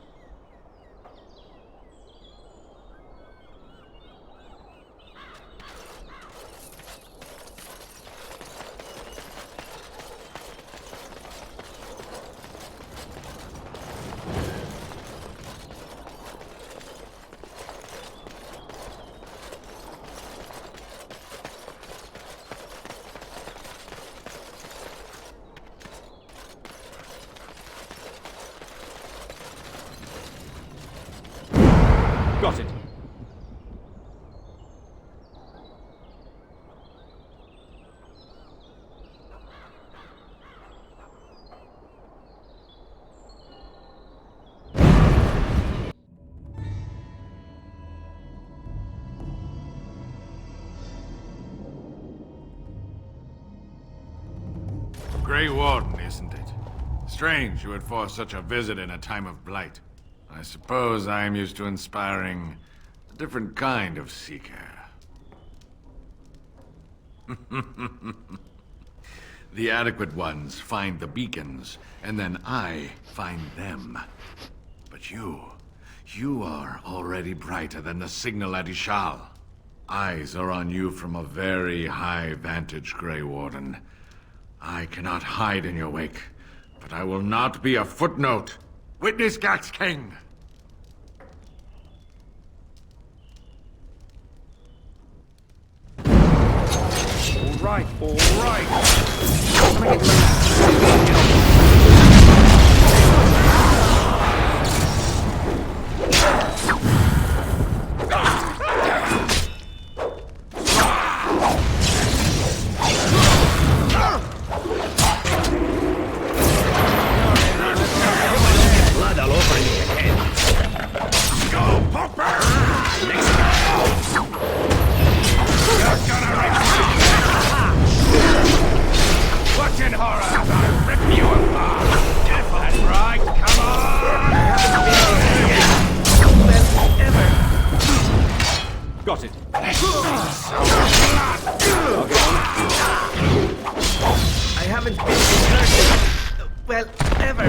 Got it. Grey Warden, isn't it? Strange you would force such a visit in a time of blight. I suppose I am used to inspiring a different kind of seeker. The adequate ones find the beacons, and then I find them. But you are already brighter than the signal at Ishal. Eyes are on you from a very high vantage, Grey Warden. I cannot hide in your wake, but I will not be a footnote. Witness Gax King! All right. Blood all over me again. Go, Popper! Next round! You're gonna regret Watch in horror as I rip you apart! That's right, come on! Got it. I haven't been deserted. Well, ever.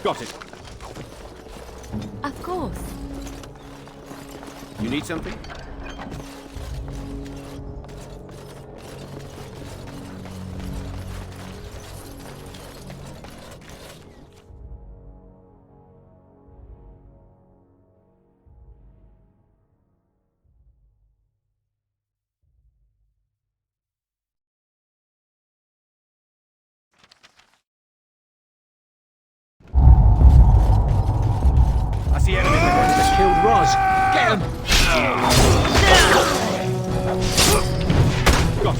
Got it. Of course. You need something? I see enemies. They killed Roz. Get him! Got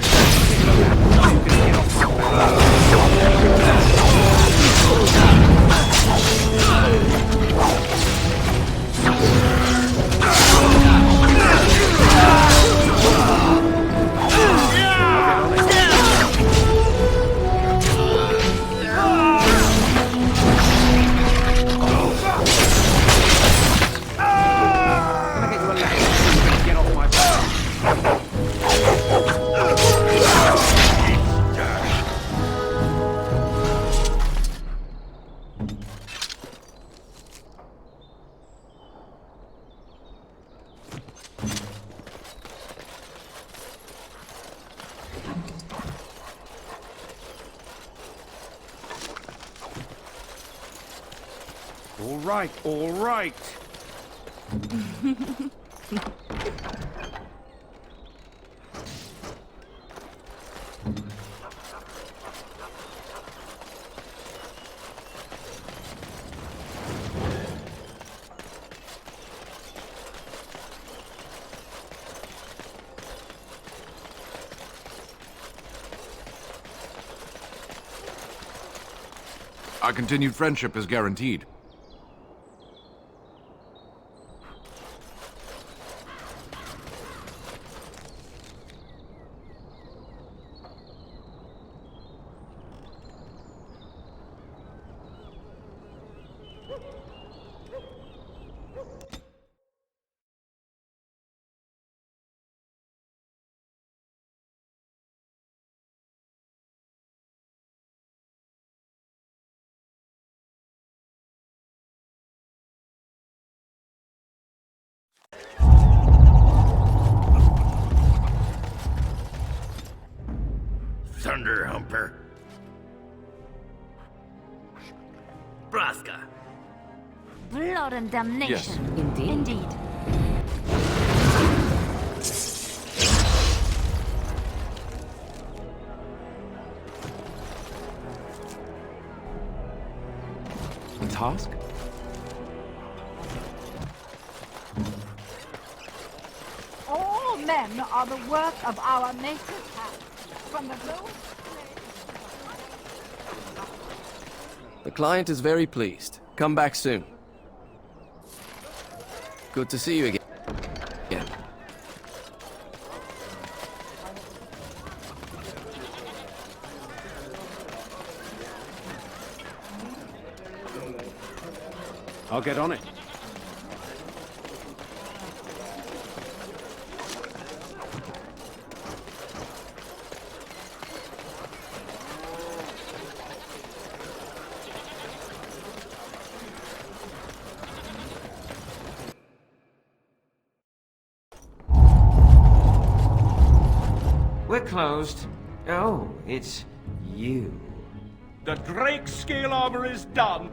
All right, all right. Our continued friendship is guaranteed. Thunder Humper. Braska. Blood and damnation. Yes. Indeed. Indeed. A task? All men are the work of our native hand. From the lowest The client is very pleased. Come back soon. Good to see you again. I'll get on it. We're closed. Oh, it's you. The Drake scale armor is done,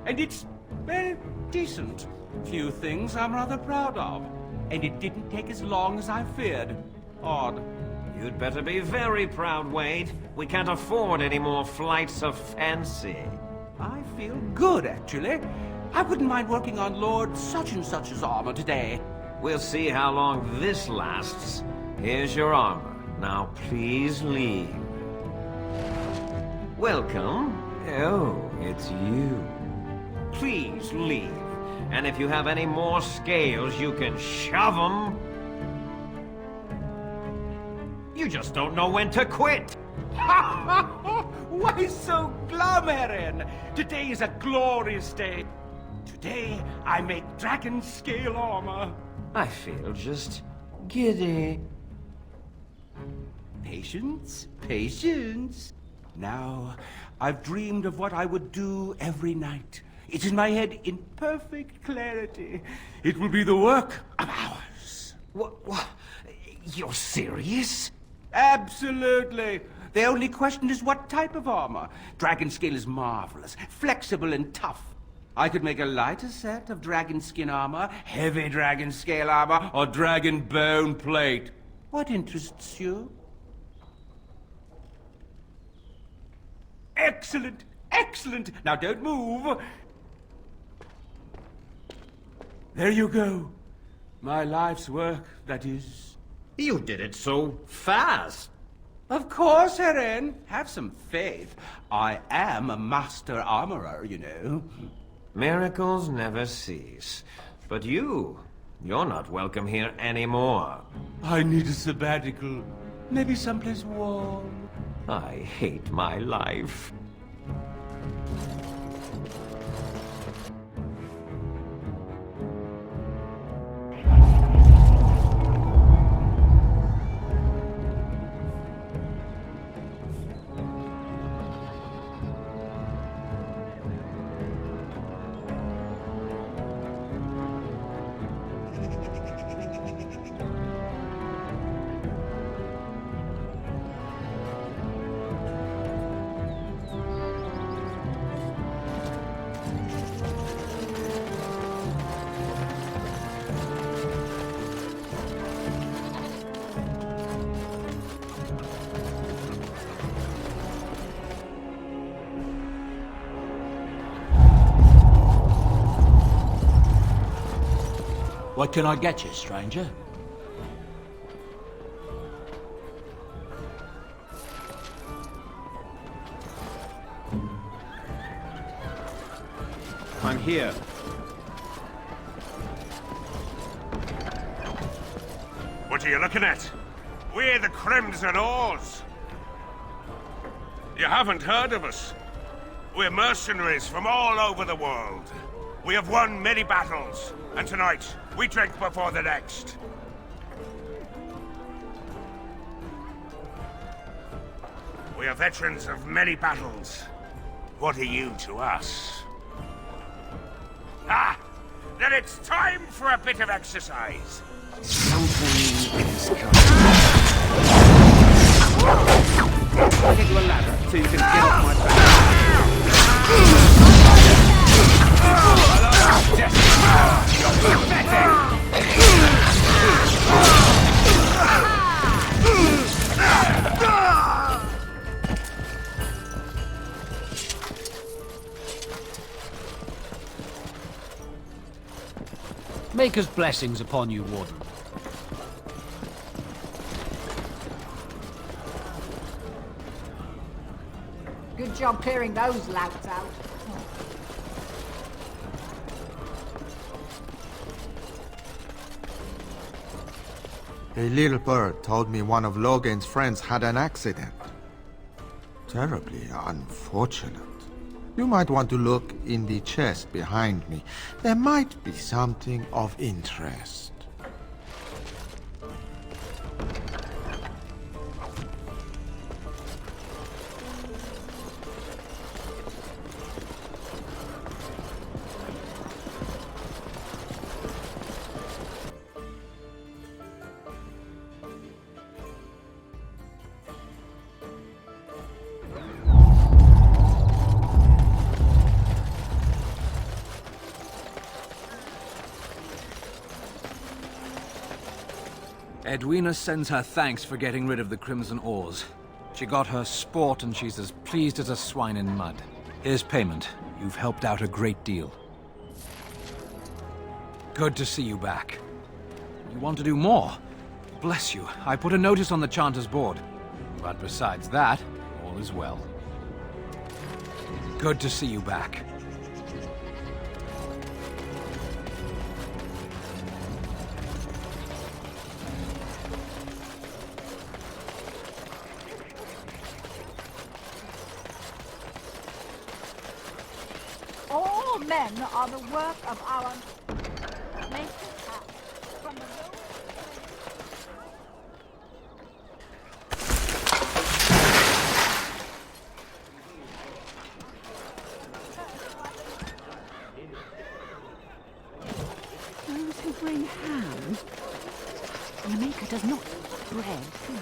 and it's, well, decent. Few things I'm rather proud of. And it didn't take as long as I feared. Odd. You'd better be very proud, Wade. We can't afford any more flights of fancy. I feel good, actually. I wouldn't mind working on Lord such-and-such's armor today. We'll see how long this lasts. Here's your armor. Now please leave. Welcome. Oh, it's you. Please leave. And if you have any more scales, you can shove them. You just don't know when to quit. Why so glum, Erin? Today is a glorious day. Today, I make dragon scale armor. I feel just giddy. Patience, patience. Now, I've dreamed of what I would do every night. It's in my head in perfect clarity. It will be the work of hours. What? You're serious? Absolutely. The only question is what type of armor. Dragon scale is marvelous, flexible and tough. I could make a lighter set of dragon skin armor, heavy dragon scale armor, or dragon bone plate. What interests you? Excellent! Excellent! Now don't move! There you go. My life's work, that is. You did it so fast. Of course, Erin. Have some faith. I am a master armorer, you know. Miracles never cease. But you're not welcome here anymore. I need a sabbatical. Maybe someplace warm. I hate my life. What can I get you, stranger? I'm here. What are you looking at? We're the Crimson Oars. You haven't heard of us. We're mercenaries from all over the world. We have won many battles, and tonight, we drink before the next. We are veterans of many battles. What are you to us? Ah! Then it's time for a bit of exercise. Something is coming. I'll get you a ladder so you can get off my back. You're pathetic! Maker's blessings upon you, Warden. Good job clearing those louts out. A little bird told me one of Logan's friends had an accident. Terribly unfortunate. You might want to look in the chest behind me. There might be something of interest. Edwina sends her thanks for getting rid of the Crimson Oars. She got her sport and she's as pleased as a swine in mud. Here's payment. You've helped out a great deal. Good to see you back. You want to do more? Bless you. I put a notice on the Chanter's board. But besides that, all is well. Good to see you back. All men are the work of our maker. From the those who bring ham, the maker does not bread food.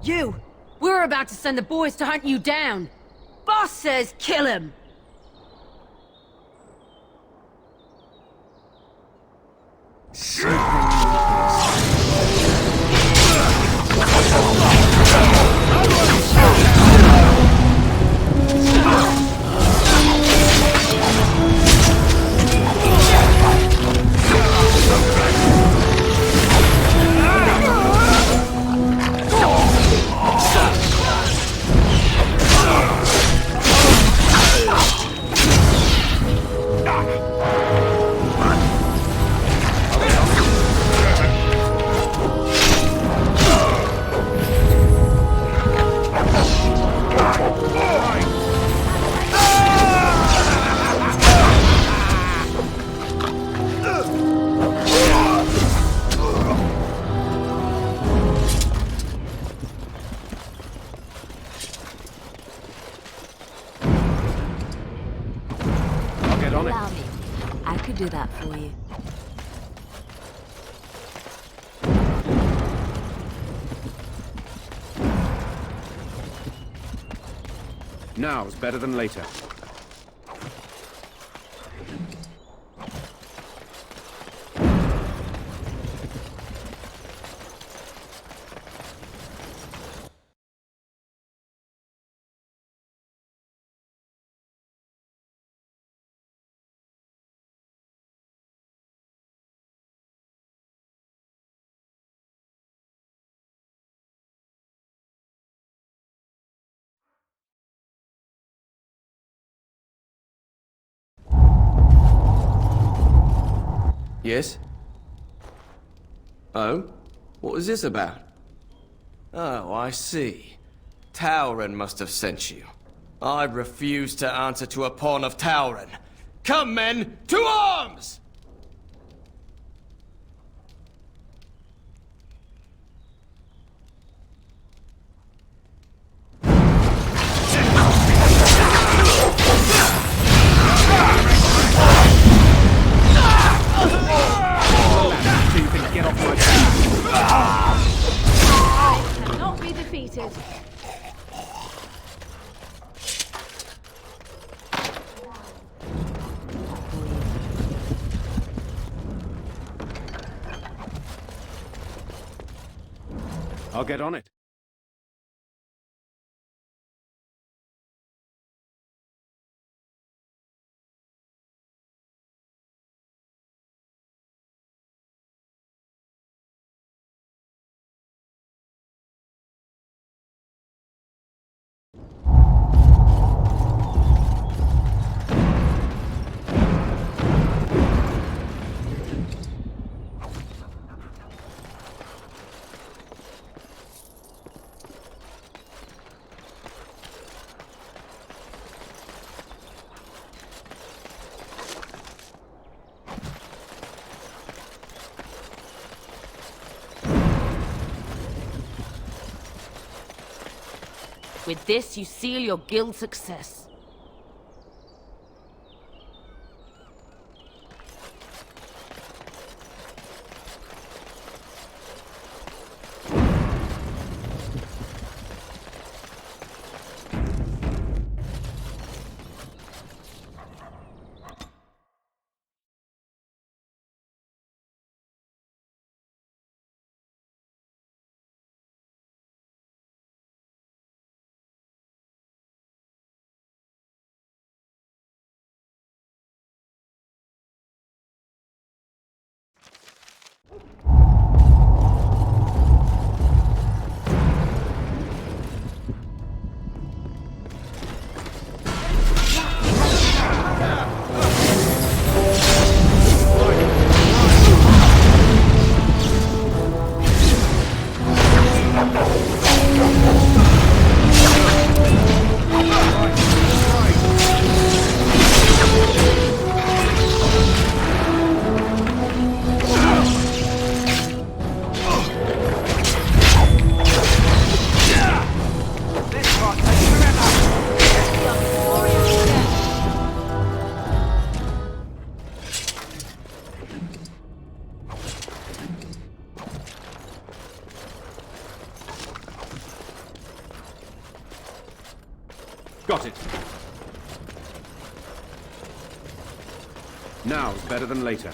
You! We're about to send the boys to hunt you down! Boss says kill him! I could do that for you. Now's better than later. Yes? Oh? What was this about? Oh, I see. Tauren must have sent you. I refuse to answer to a pawn of Tauren. Come, men, to arms! Cannot be defeated. I'll get on it. With this, you seal your guild's success. Got it. Now's better than later.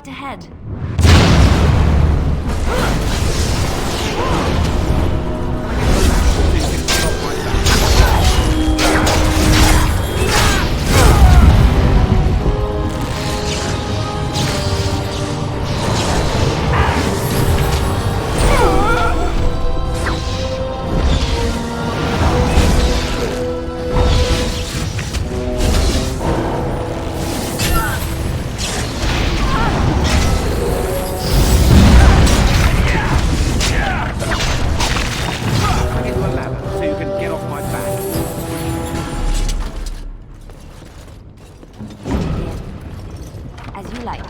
right ahead. As you like.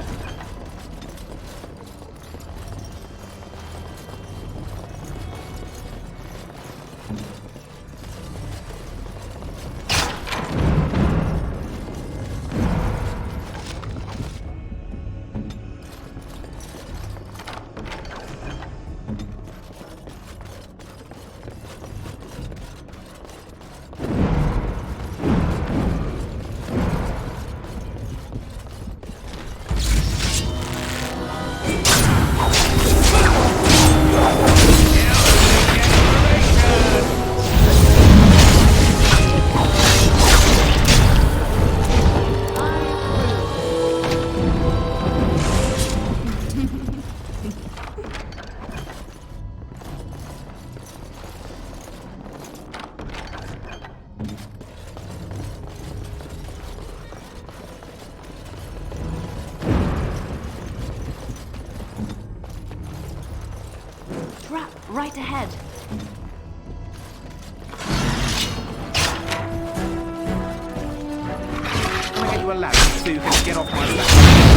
Trap right ahead. Can I get you a ladder so you can get off my back?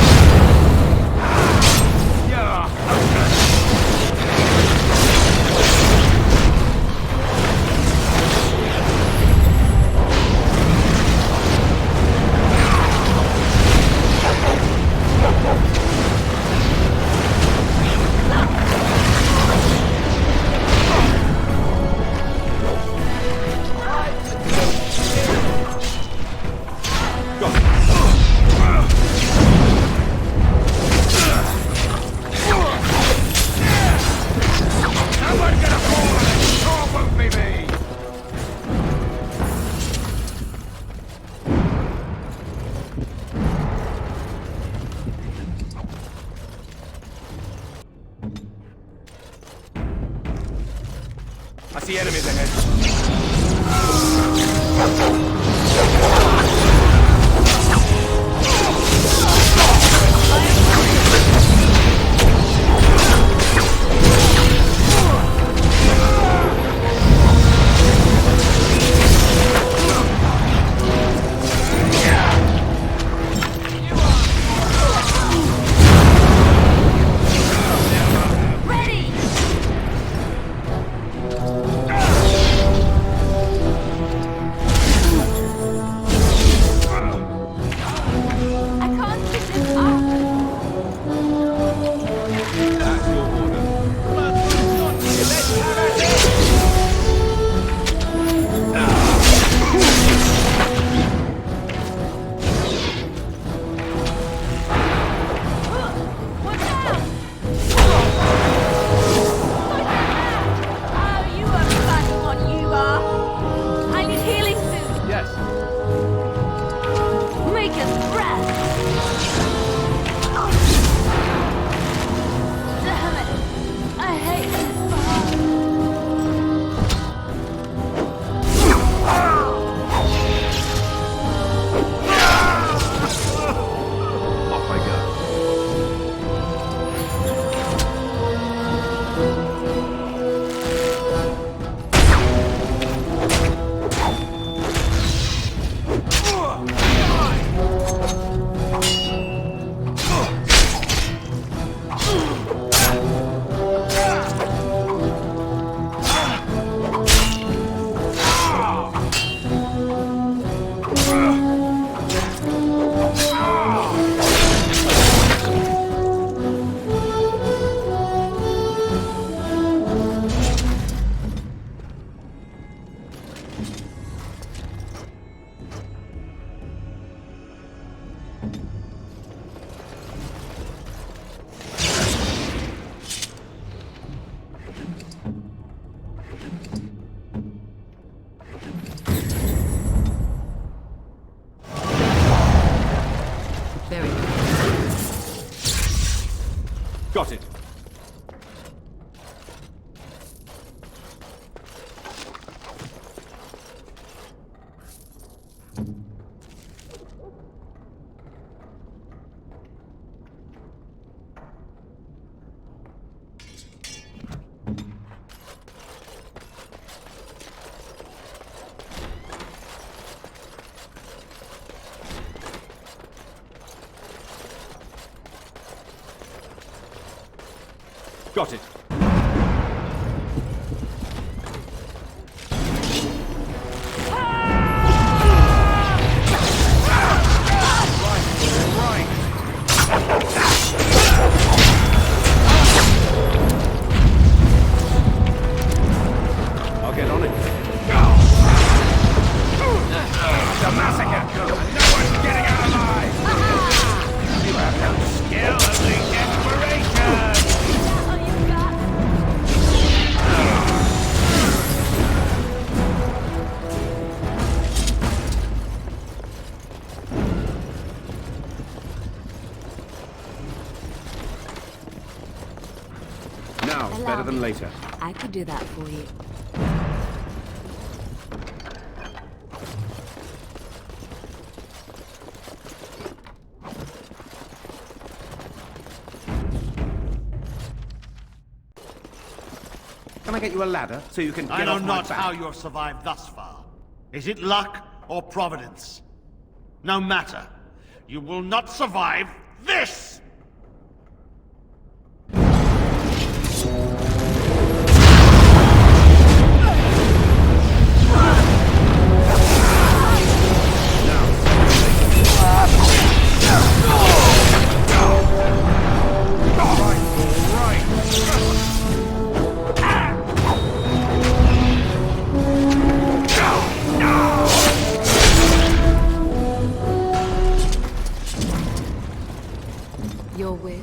Got it. I'll get on it. It's a massacre! No one's getting out alive! You have no skill, only desperation! Now it's better than later. I could do that for you. Can I get you a ladder so you can get I know off my not back? how you're survived thus far. Is it luck or providence? No matter. You will not survive this! Your wish.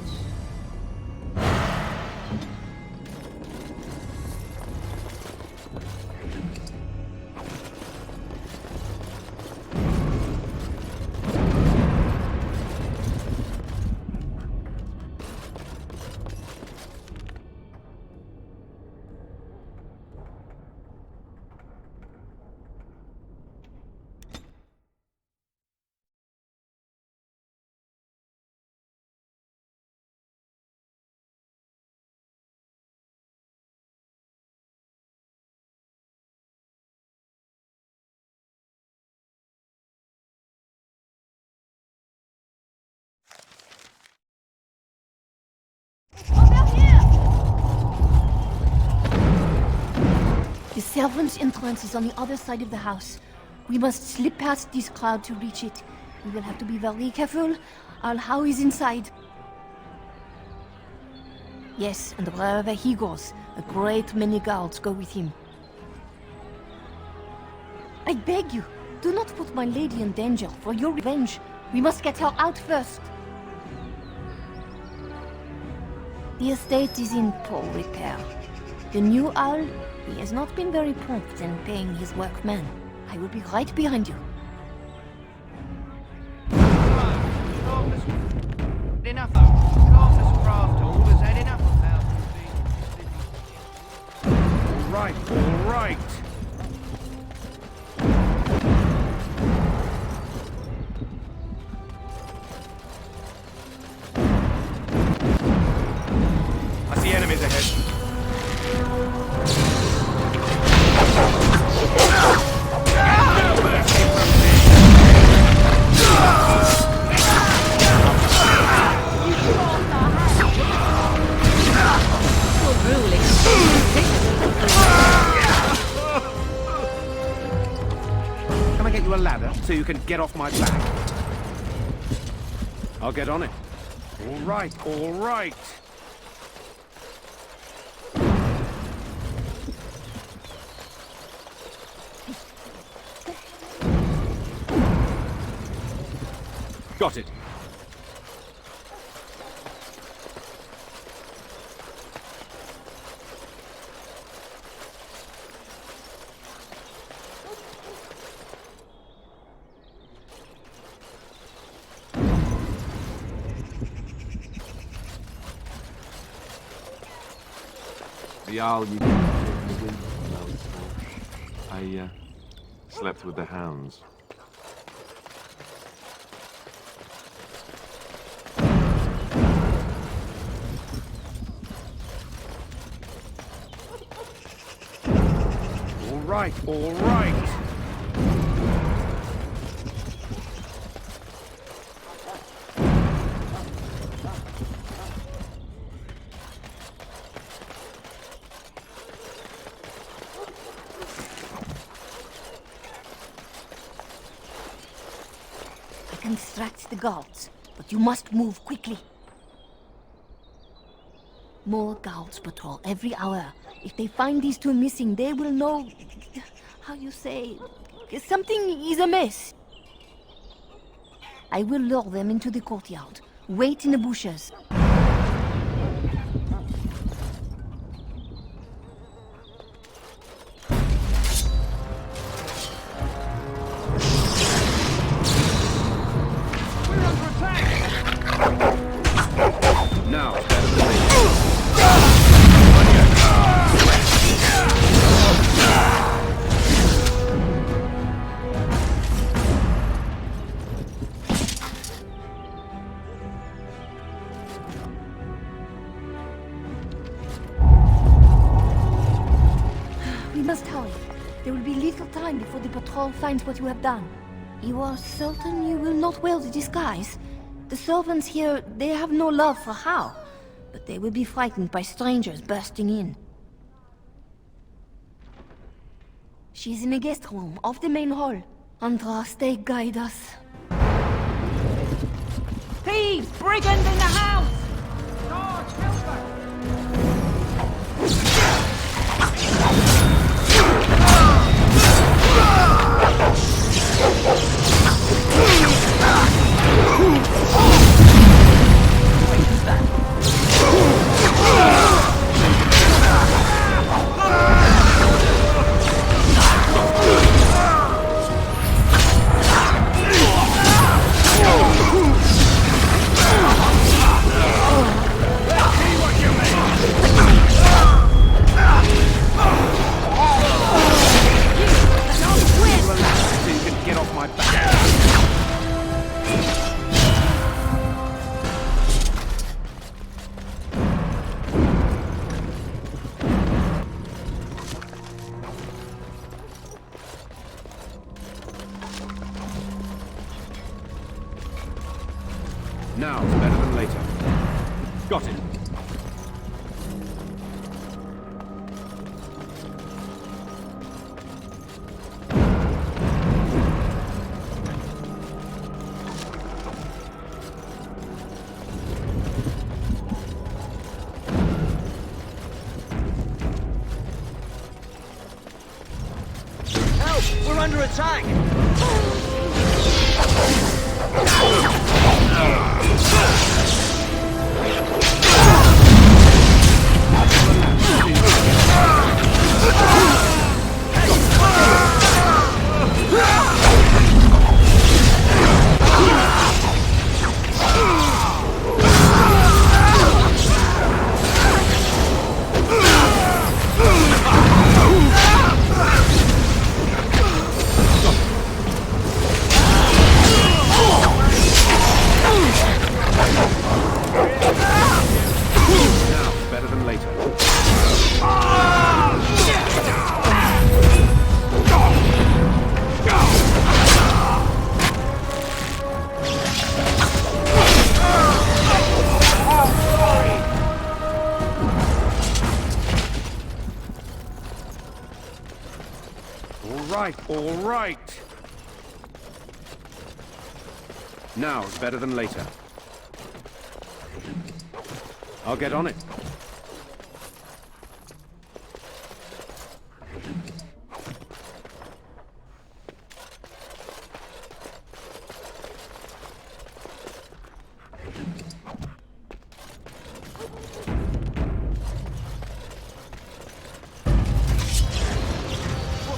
The servants' entrance is on the other side of the house. We must slip past this crowd to reach it. We will have to be very careful. Al-How is inside. Yes, and wherever he goes, a great many guards go with him. I beg you, do not put my lady in danger for your revenge. We must get her out first. The estate is in poor repair. The new owl, he has not been very prompt in paying his workmen. I will be right behind you. Enough though. Calmness craft all has had enough of how Right, all right. I see enemies ahead. Can I get you a ladder so you can get off my back? I'll get on it. All right, all right. Got it. The owl you again? I slept with the hounds. All right, all right. can distract the guards, but you must move quickly. More guards patrol every hour. If they find these two missing, they will know... how you say... something is amiss. I will lure them into the courtyard. Wait in the bushes. Now it's better than me. We must hurry. There will be little time before the patrol finds what you have done. You are certain you will not wear the disguise? The servants here, they have no love for Hao, but they will be frightened by strangers bursting in. She's in the guest room, off the main hall. Andraste, guide us. Thieves! Brigands in the house! Guards, help us! Now it's better than later. Got it. Help! We're under attack! All right. Now it's better than later. I'll get on it.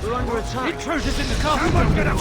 We're under attack. Intruders in the castle! Someone's gonna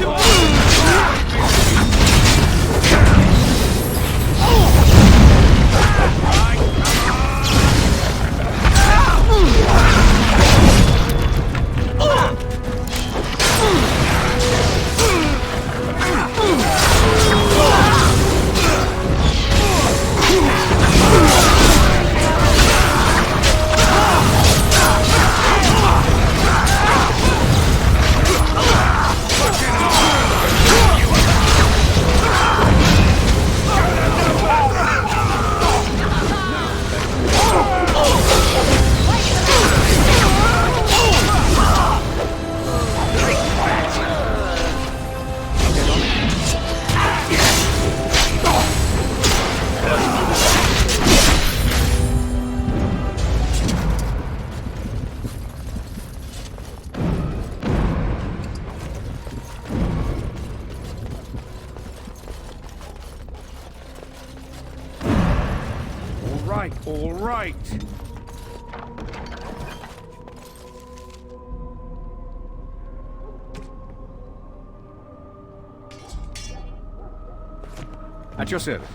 right, all right. At your service.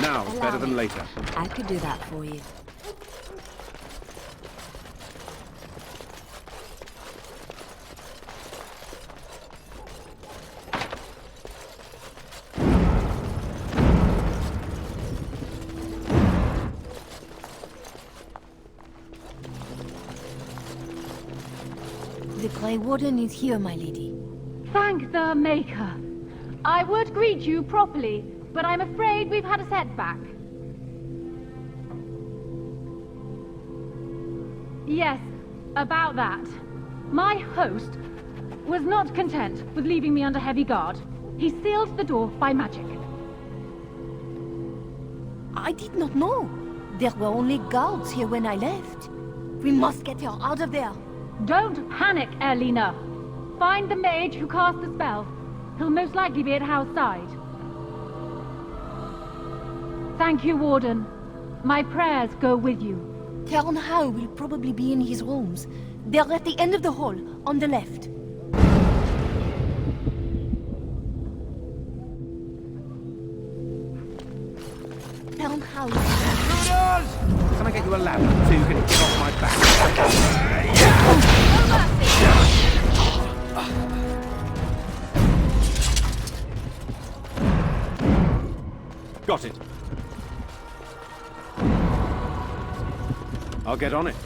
Now is better than later. I could do that for you. The Grey Warden is here, my lady. Thank the Maker. I would greet you properly, but I'm afraid we've had a setback. Yes, about that. My host was not content with leaving me under heavy guard. He sealed the door by magic. I did not know. There were only guards here when I left. We must get her out of there. Don't panic, Erlina. Find the mage who cast the spell. He'll most likely be at Hal's side. Thank you, Warden. My prayers go with you. Count Hal will probably be in his rooms. They're at the end of the hall, on the left. Count Hal. Intruders! Can I get you a ladder so you can get off my back? Got it. I'll get on it.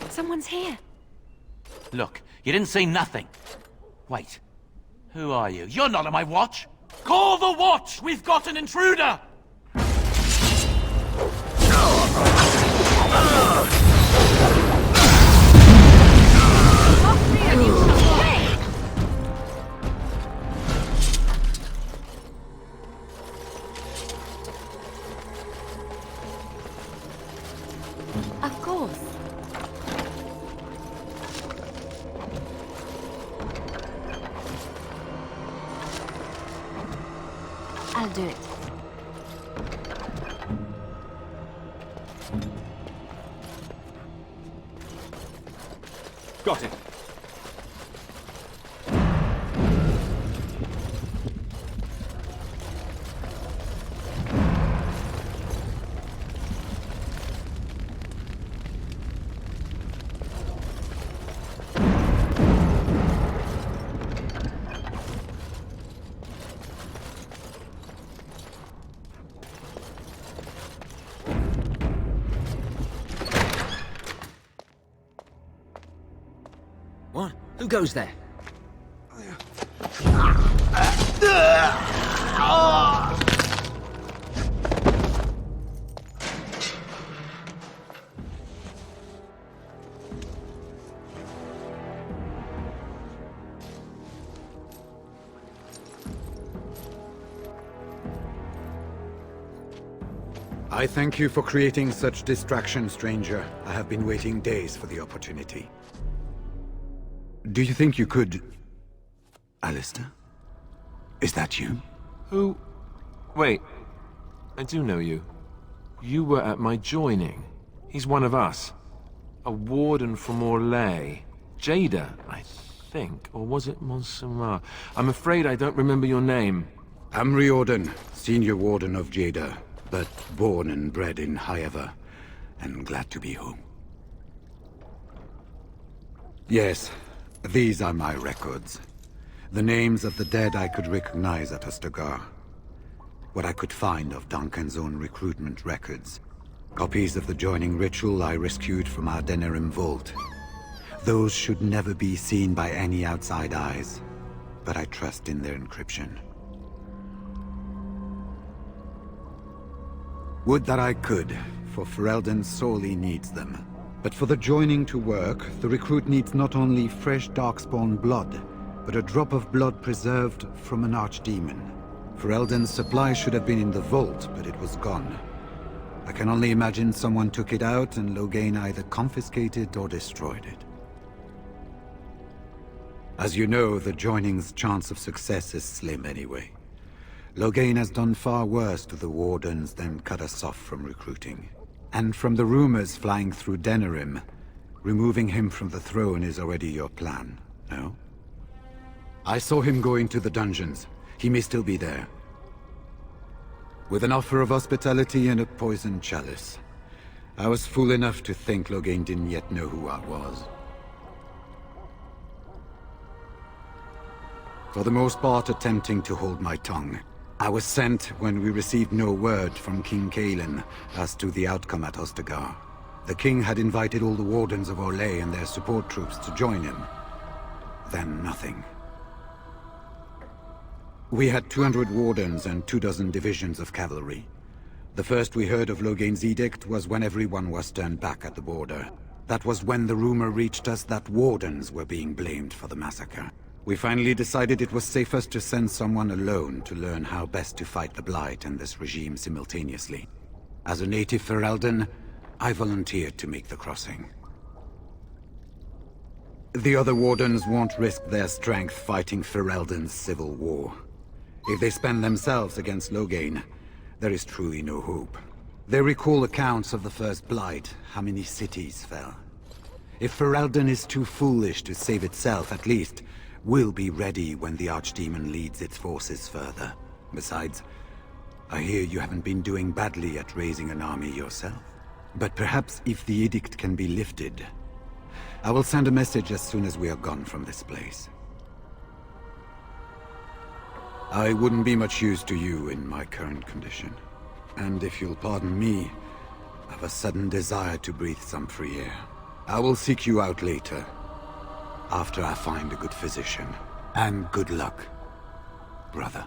Someone's here. Look, you didn't say nothing. Wait. Who are you? You're not on my watch! Call the watch! We've got an intruder! Of course. I'll do it. Got it. What? Who goes there? I thank you for creating such distraction, stranger. I have been waiting days for the opportunity. Do you think you could... Alistair? Is that you? Who? Wait. I do know you. You were at my joining. He's one of us. A warden from Orlais. Jada, I think. Or was it Montserrat? I'm afraid I don't remember your name. I'm Riordan, senior warden of Jada, but born and bred in Highever, and glad to be home. Yes, these are my records. The names of the dead I could recognize at Ostagar. What I could find of Duncan's own recruitment records. Copies of the joining ritual I rescued from our Denerim vault. Those should never be seen by any outside eyes, but I trust in their encryption. Would that I could, for Ferelden sorely needs them. But for the joining to work, the recruit needs not only fresh Darkspawn blood, but a drop of blood preserved from an archdemon. Ferelden's supply should have been in the vault, but it was gone. I can only imagine someone took it out and Loghain either confiscated or destroyed it. As you know, the joining's chance of success is slim anyway. Loghain has done far worse to the Wardens than cut us off from recruiting. And from the rumors flying through Denerim, removing him from the throne is already your plan, no? I saw him go into the dungeons. He may still be there. With an offer of hospitality and a poisoned chalice. I was fool enough to think Loghain didn't yet know who I was. For the most part, attempting to hold my tongue. I was sent when we received no word from King Cailan as to the outcome at Ostagar. The king had invited all the Wardens of Orlais and their support troops to join him. Then nothing. We had 200 Wardens and 24 divisions of cavalry. The first we heard of Loghain's edict was when everyone was turned back at the border. That was when the rumor reached us that Wardens were being blamed for the massacre. We finally decided it was safest to send someone alone to learn how best to fight the Blight and this regime simultaneously. As a native Ferelden, I volunteered to make the crossing. The other Wardens won't risk their strength fighting Ferelden's civil war. If they spend themselves against Loghain, there is truly no hope. They recall accounts of the first Blight, how many cities fell. If Ferelden is too foolish to save itself, at least, we'll be ready when the Archdemon leads its forces further. Besides, I hear you haven't been doing badly at raising an army yourself. But perhaps if the edict can be lifted, I will send a message as soon as we are gone from this place. I wouldn't be much use to you in my current condition. And if you'll pardon me, I've a sudden desire to breathe some free air. I will seek you out later, after I find a good physician. And good luck, brother.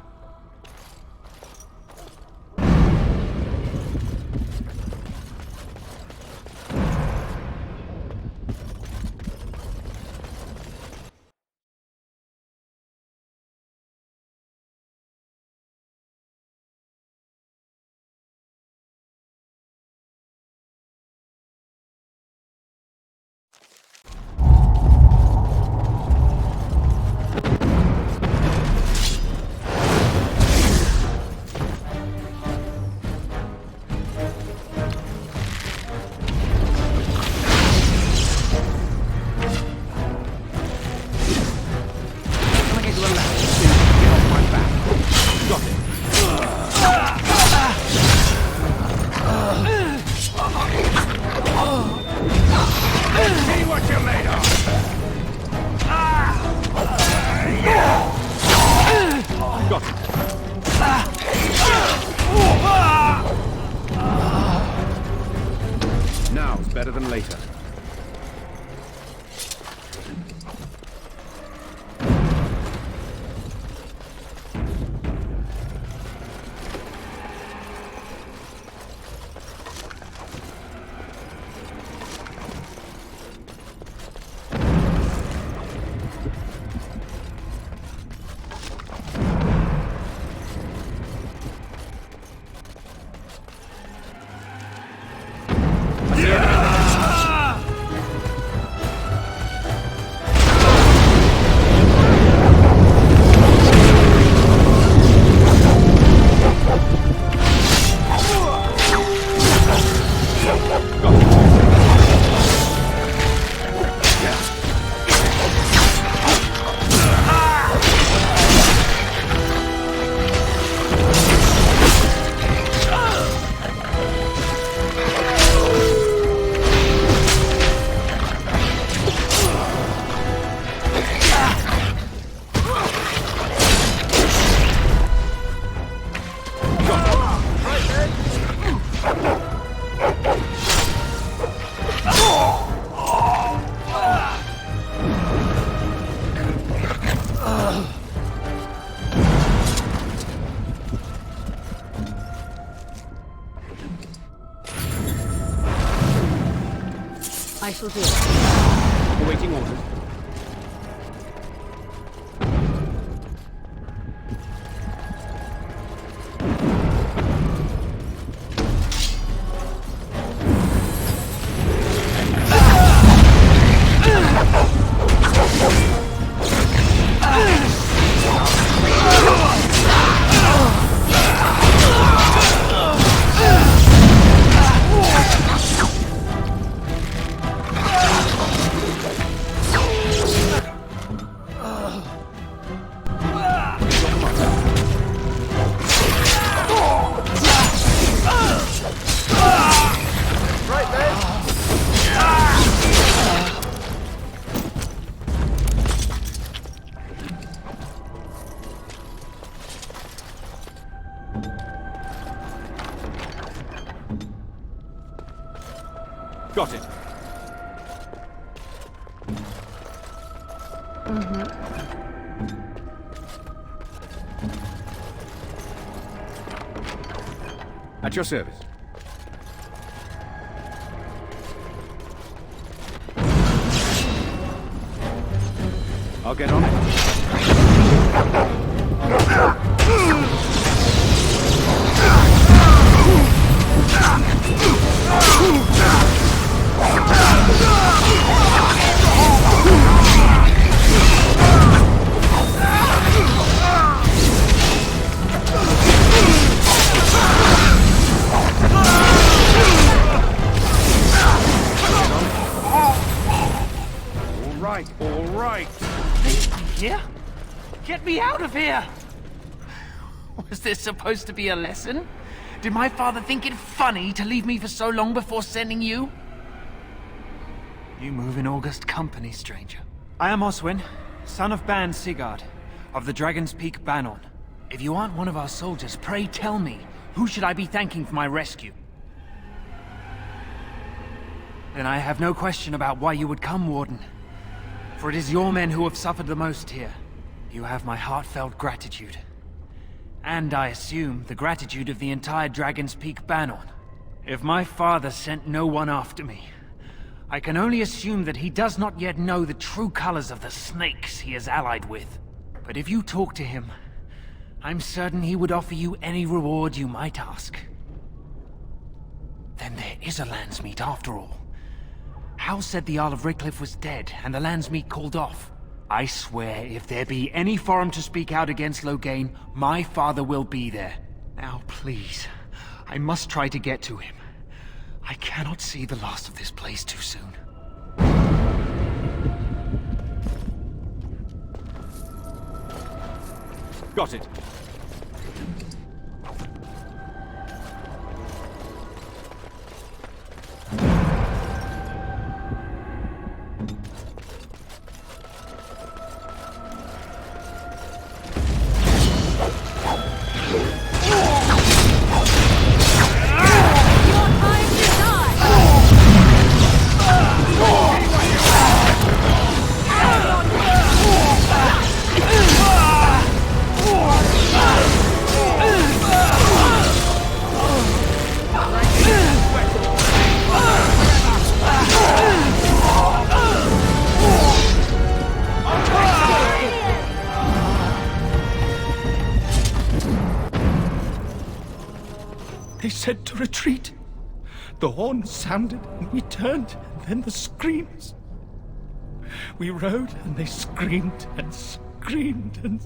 Now's better than later. I shall do it. Awaiting orders. Got it. At your service. I'll get on it. All right. Here? Get me out of here! Was this supposed to be a lesson? Did my father think it funny to leave me for so long before sending you? You move in august company, stranger. I am Oswin, son of Ban Sigurd, of the Dragon's Peak Banon. If you aren't one of our soldiers, pray tell me, who should I be thanking for my rescue? Then I have no question about why you would come, Warden. For it is your men who have suffered the most here. You have my heartfelt gratitude. And I assume the gratitude of the entire Dragon's Peak Banon. If my father sent no one after me, I can only assume that he does not yet know the true colors of the snakes he is allied with. But if you talk to him, I'm certain he would offer you any reward you might ask. Then there is a Landsmeet after all. Hal said the Isle of Redcliffe was dead, and the Landsmeet called off. I swear, if there be any forum to speak out against Loghain, my father will be there. Now, please, I must try to get to him. I cannot see the last of this place too soon. Got it. They said to retreat. The horn sounded and we turned, and then the screams. We rode and they screamed and screamed and...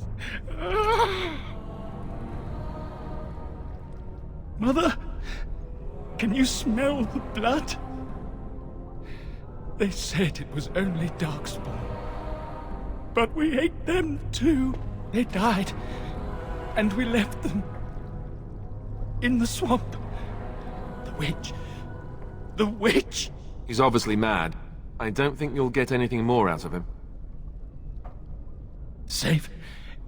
Mother, can you smell the blood? They said it was only Darkspawn. But we ate them too. They died, and we left them. In the swamp. The witch. The witch! He's obviously mad. I don't think you'll get anything more out of him. Safe?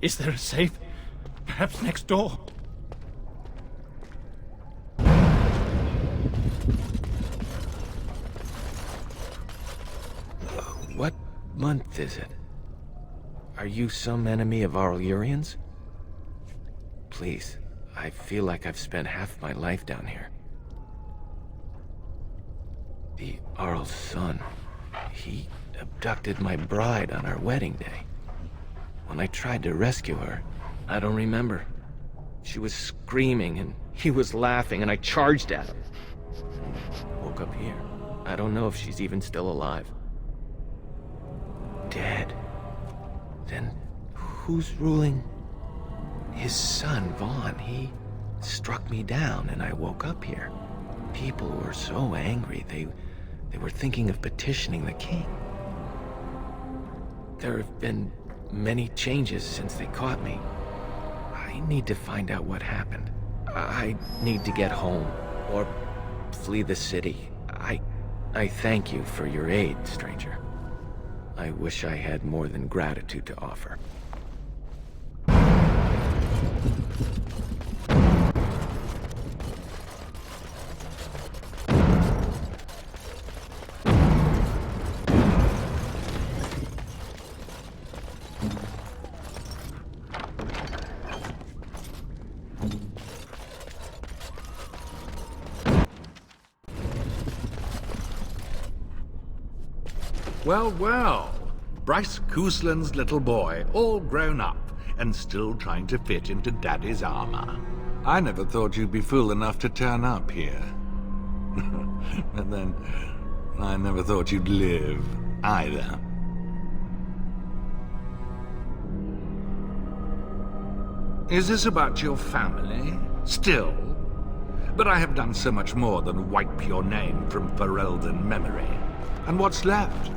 Is there a safe? Perhaps next door? What month is it? Are you some enemy of Arlurians? Please. I feel like I've spent half my life down here. The Arl's son. He abducted my bride on our wedding day. When I tried to rescue her, I don't remember. She was screaming and he was laughing and I charged at him. And woke up here. I don't know if she's even still alive. Dead. Then who's ruling? His son, Vaughn. He struck me down and I woke up here. People were so angry, they were thinking of petitioning the king. There have been many changes since they caught me. I need to find out what happened. I need to get home, or flee the city. I thank you for your aid, stranger. I wish I had more than gratitude to offer. Well, well. Bryce Cousland's little boy, all grown up, and still trying to fit into Daddy's armor. I never thought you'd be fool enough to turn up here. But then, I never thought you'd live, either. Is this about your family? Still? But I have done so much more than wipe your name from Ferelden memory. And what's left?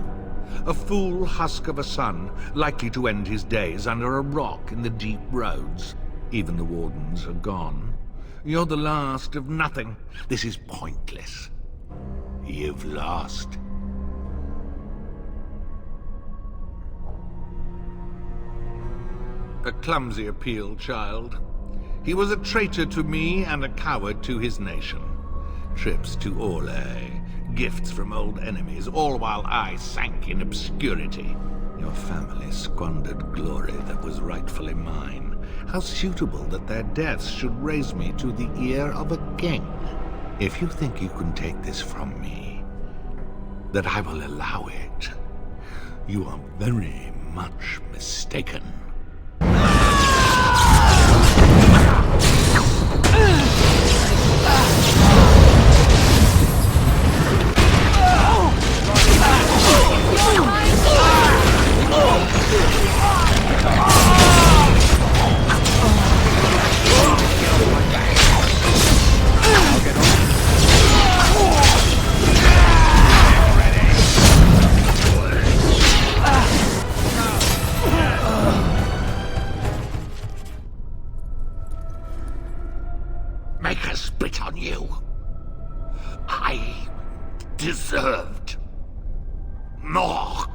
A fool husk of a son, likely to end his days under a rock in the deep roads. Even the wardens are gone. You're the last of nothing. This is pointless. You've lost. A clumsy appeal, child. He was a traitor to me and a coward to his nation. Trips to Orlais. Gifts from old enemies, all while I sank in obscurity. Your family squandered glory that was rightfully mine. How suitable that their deaths should raise me to the ear of a king. If you think you can take this from me, that I will allow it, you are very much mistaken. Make us spit on you. I deserved more.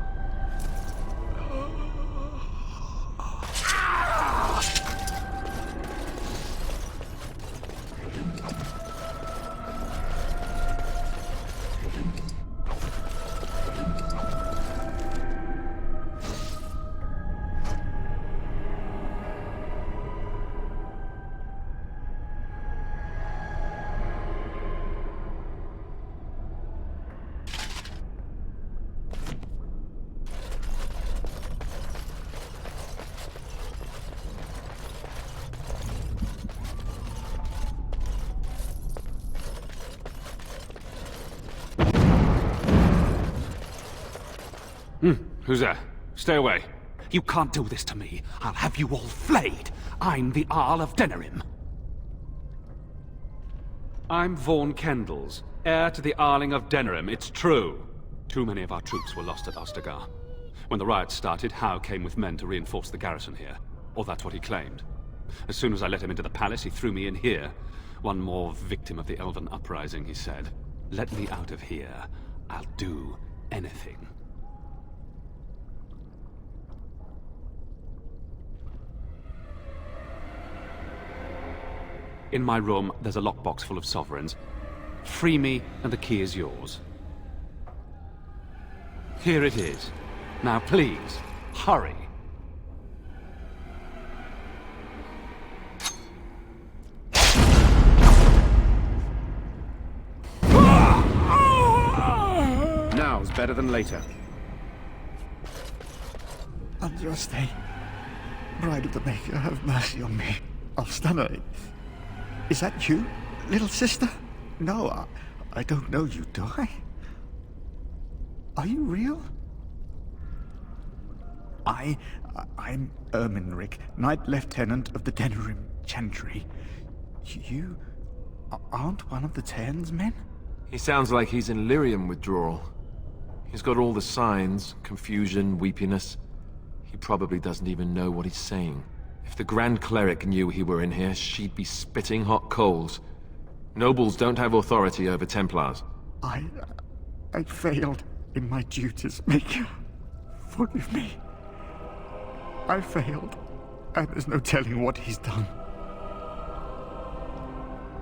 Who's there? Stay away. You can't do this to me. I'll have you all flayed. I'm the Arl of Denerim. I'm Vaughan Kendalls, heir to the Arling of Denerim. It's true. Too many of our troops were lost at Ostagar. When the riots started, Howe came with men to reinforce the garrison here. Or that's what he claimed. As soon as I let him into the palace, he threw me in here. One more victim of the Elven uprising, he said. Let me out of here. I'll do anything. In my room, there's a lockbox full of sovereigns. Free me, and the key is yours. Here it is. Now please, hurry. Now's better than later. Juste, Bride of the Maker, have mercy on me. Alstana, is that you, little sister? No, I don't know you, do I? Are you real? I'm Erminric, Knight Lieutenant of the Denerim Chantry. You aren't one of the Tern's men? He sounds like he's in lyrium withdrawal. He's got all the signs, confusion, weepiness. He probably doesn't even know what he's saying. If the Grand Cleric knew he were in here, she'd be spitting hot coals. Nobles don't have authority over Templars. I failed in my duties, Maker. Forgive me. I failed, and there's no telling what he's done.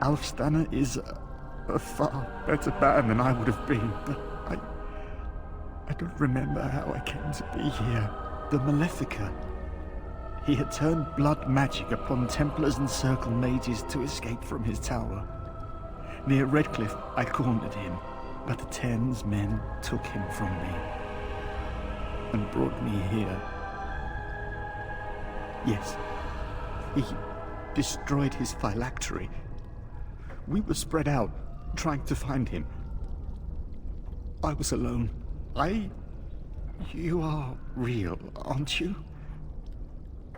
Alfstanner is a far better man than I would have been, but I don't remember how I came to be here. The Malefica. He had turned blood magic upon Templars and Circle mages to escape from his tower. Near Redcliffe, I cornered him, but the Tern's men took him from me and brought me here. Yes, he destroyed his phylactery. We were spread out, trying to find him. I was alone. You are real, aren't you?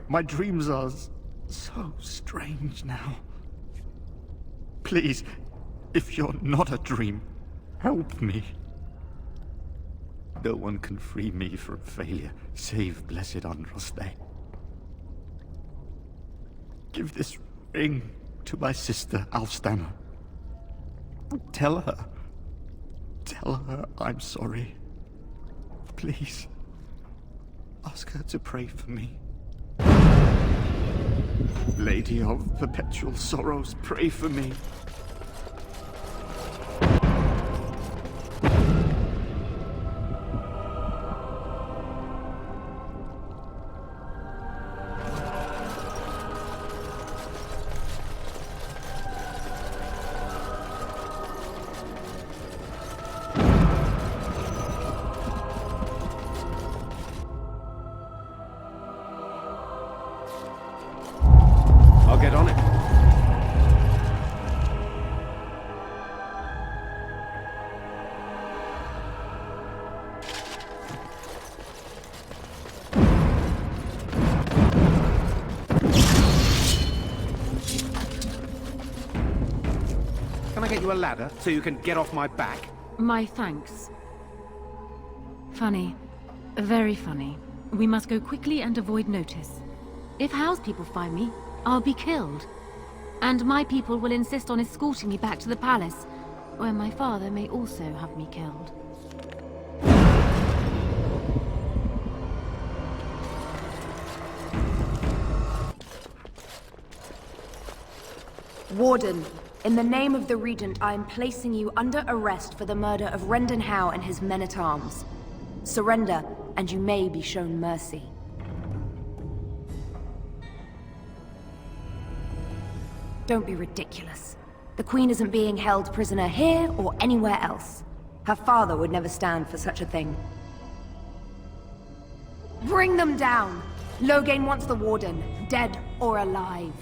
My dreams are so strange now. Please, if you're not a dream, help me. No one can free me from failure, save Blessed Andraste. Give this ring to my sister, Alfstanner. Tell her I'm sorry. Please, ask her to pray for me. Lady of Perpetual Sorrows, pray for me. Get on it. Can I get you a ladder so you can get off my back? My thanks. Funny. Very funny. We must go quickly and avoid notice. If House people find me, I'll be killed. And my people will insist on escorting me back to the palace, where my father may also have me killed. Warden, in the name of the Regent, I am placing you under arrest for the murder of Rendon Howe and his men-at-arms. Surrender, and you may be shown mercy. Don't be ridiculous. The Queen isn't being held prisoner here or anywhere else. Her father would never stand for such a thing. Bring them down! Loghain wants the Warden, dead or alive.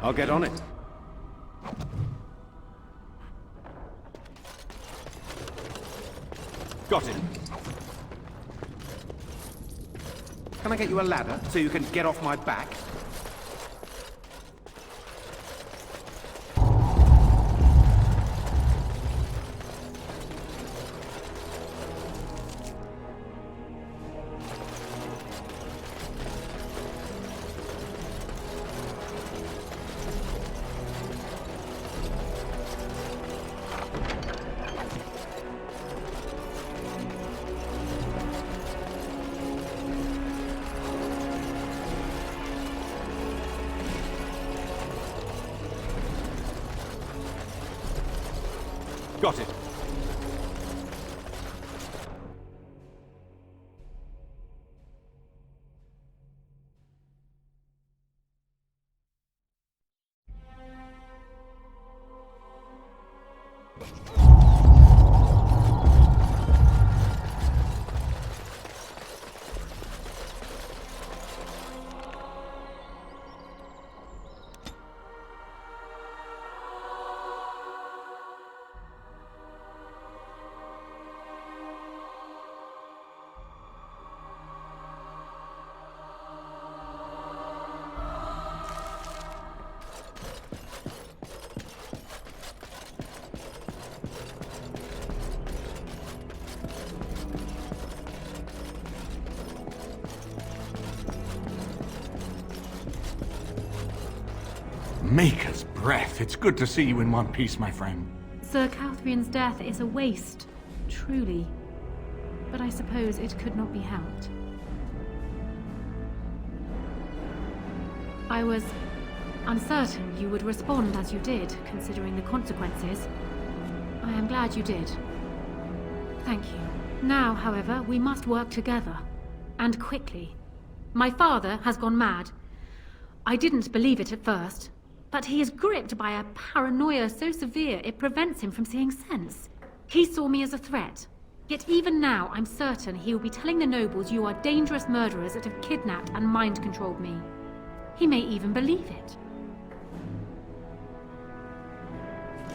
I'll get on it. Got it. Can I get you a ladder so you can get off my back? Got it. Maker's breath. It's good to see you in one piece, my friend. Sir Catherine's death is a waste, truly. But I suppose it could not be helped. I was uncertain you would respond as you did, considering the consequences. I am glad you did. Thank you. Now, however, we must work together. And quickly. My father has gone mad. I didn't believe it at first. But he is gripped by a paranoia so severe it prevents him from seeing sense. He saw me as a threat. Yet even now, I'm certain he will be telling the nobles you are dangerous murderers that have kidnapped and mind-controlled me. He may even believe it.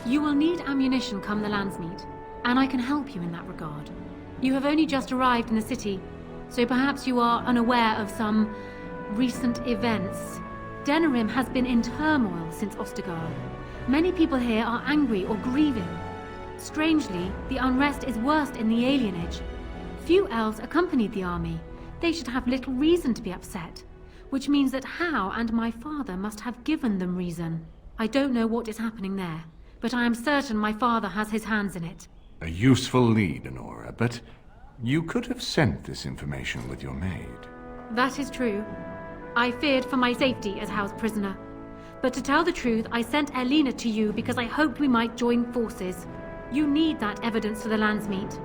You will need ammunition come the Landsmeet, and I can help you in that regard. You have only just arrived in the city, so perhaps you are unaware of some recent events. Denerim has been in turmoil since Ostagar. Many people here are angry or grieving. Strangely, the unrest is worst in the alienage. Few elves accompanied the army. They should have little reason to be upset, which means that Hao and my father must have given them reason. I don't know what is happening there, but I am certain my father has his hands in it. A useful lead, Honora, but you could have sent this information with your maid. That is true. I feared for my safety as Hao's prisoner. But to tell the truth, I sent Elena to you because I hoped we might join forces. You need that evidence for the Landsmeet.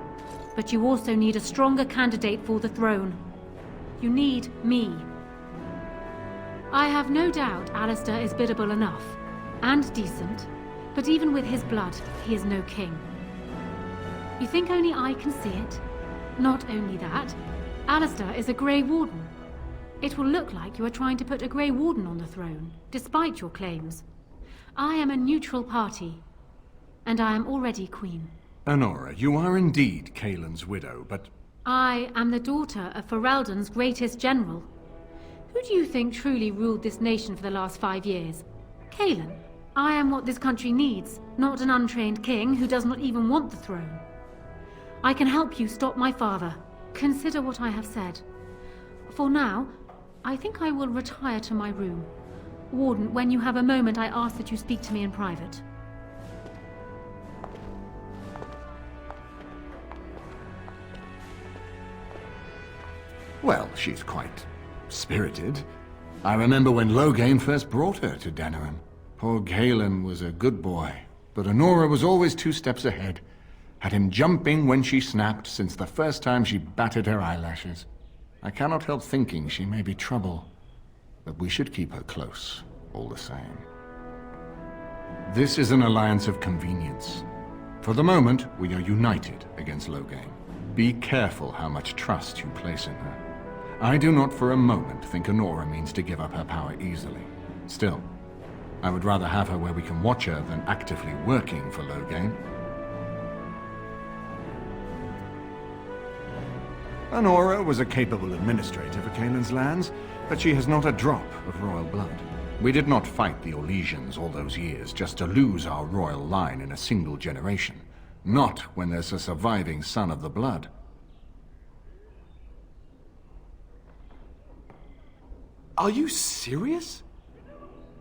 But you also need a stronger candidate for the throne. You need me. I have no doubt Alistair is biddable enough. And decent. But even with his blood, he is no king. You think only I can see it? Not only that, Alistair is a Grey Warden. It will look like you are trying to put a Grey Warden on the throne, despite your claims. I am a neutral party, and I am already queen. Honora, you are indeed Kaelin's widow, but... I am the daughter of Ferelden's greatest general. Who do you think truly ruled this nation for the last 5 years? Kaelin. I am what this country needs, not an untrained king who does not even want the throne. I can help you stop my father. Consider what I have said. For now, I think I will retire to my room. Warden, when you have a moment, I ask that you speak to me in private. Well, she's quite spirited. I remember when Loghain first brought her to Denerim. Poor Galen was a good boy, but Honora was always 2 steps ahead. Had him jumping when she snapped since the first time she batted her eyelashes. I cannot help thinking she may be trouble, but we should keep her close, all the same. This is an alliance of convenience. For the moment, we are united against Loghain. Be careful how much trust you place in her. I do not for a moment think Honora means to give up her power easily. Still, I would rather have her where we can watch her than actively working for Loghain. Honora was a capable administrator for Caelan's lands, but she has not a drop of royal blood. We did not fight the Orlesians all those years just to lose our royal line in a single generation. Not when there's a surviving son of the blood. Are you serious?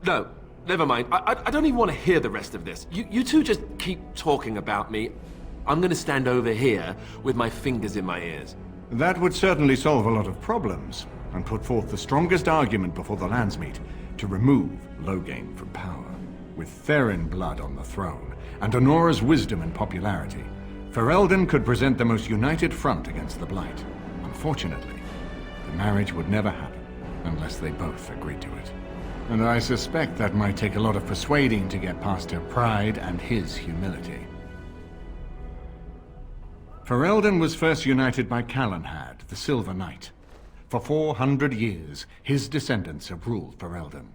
No, never mind. I don't even want to hear the rest of this. You two just keep talking about me. I'm gonna stand over here with my fingers in my ears. That would certainly solve a lot of problems, and put forth the strongest argument before the Landsmeet to remove Loghain from power. With Therin blood on the throne, and Honora's wisdom and popularity, Ferelden could present the most united front against the Blight. Unfortunately, the marriage would never happen, unless they both agreed to it. And I suspect that might take a lot of persuading to get past her pride and his humility. Ferelden was first united by Calenhad, the Silver Knight. For 400 years, his descendants have ruled Ferelden.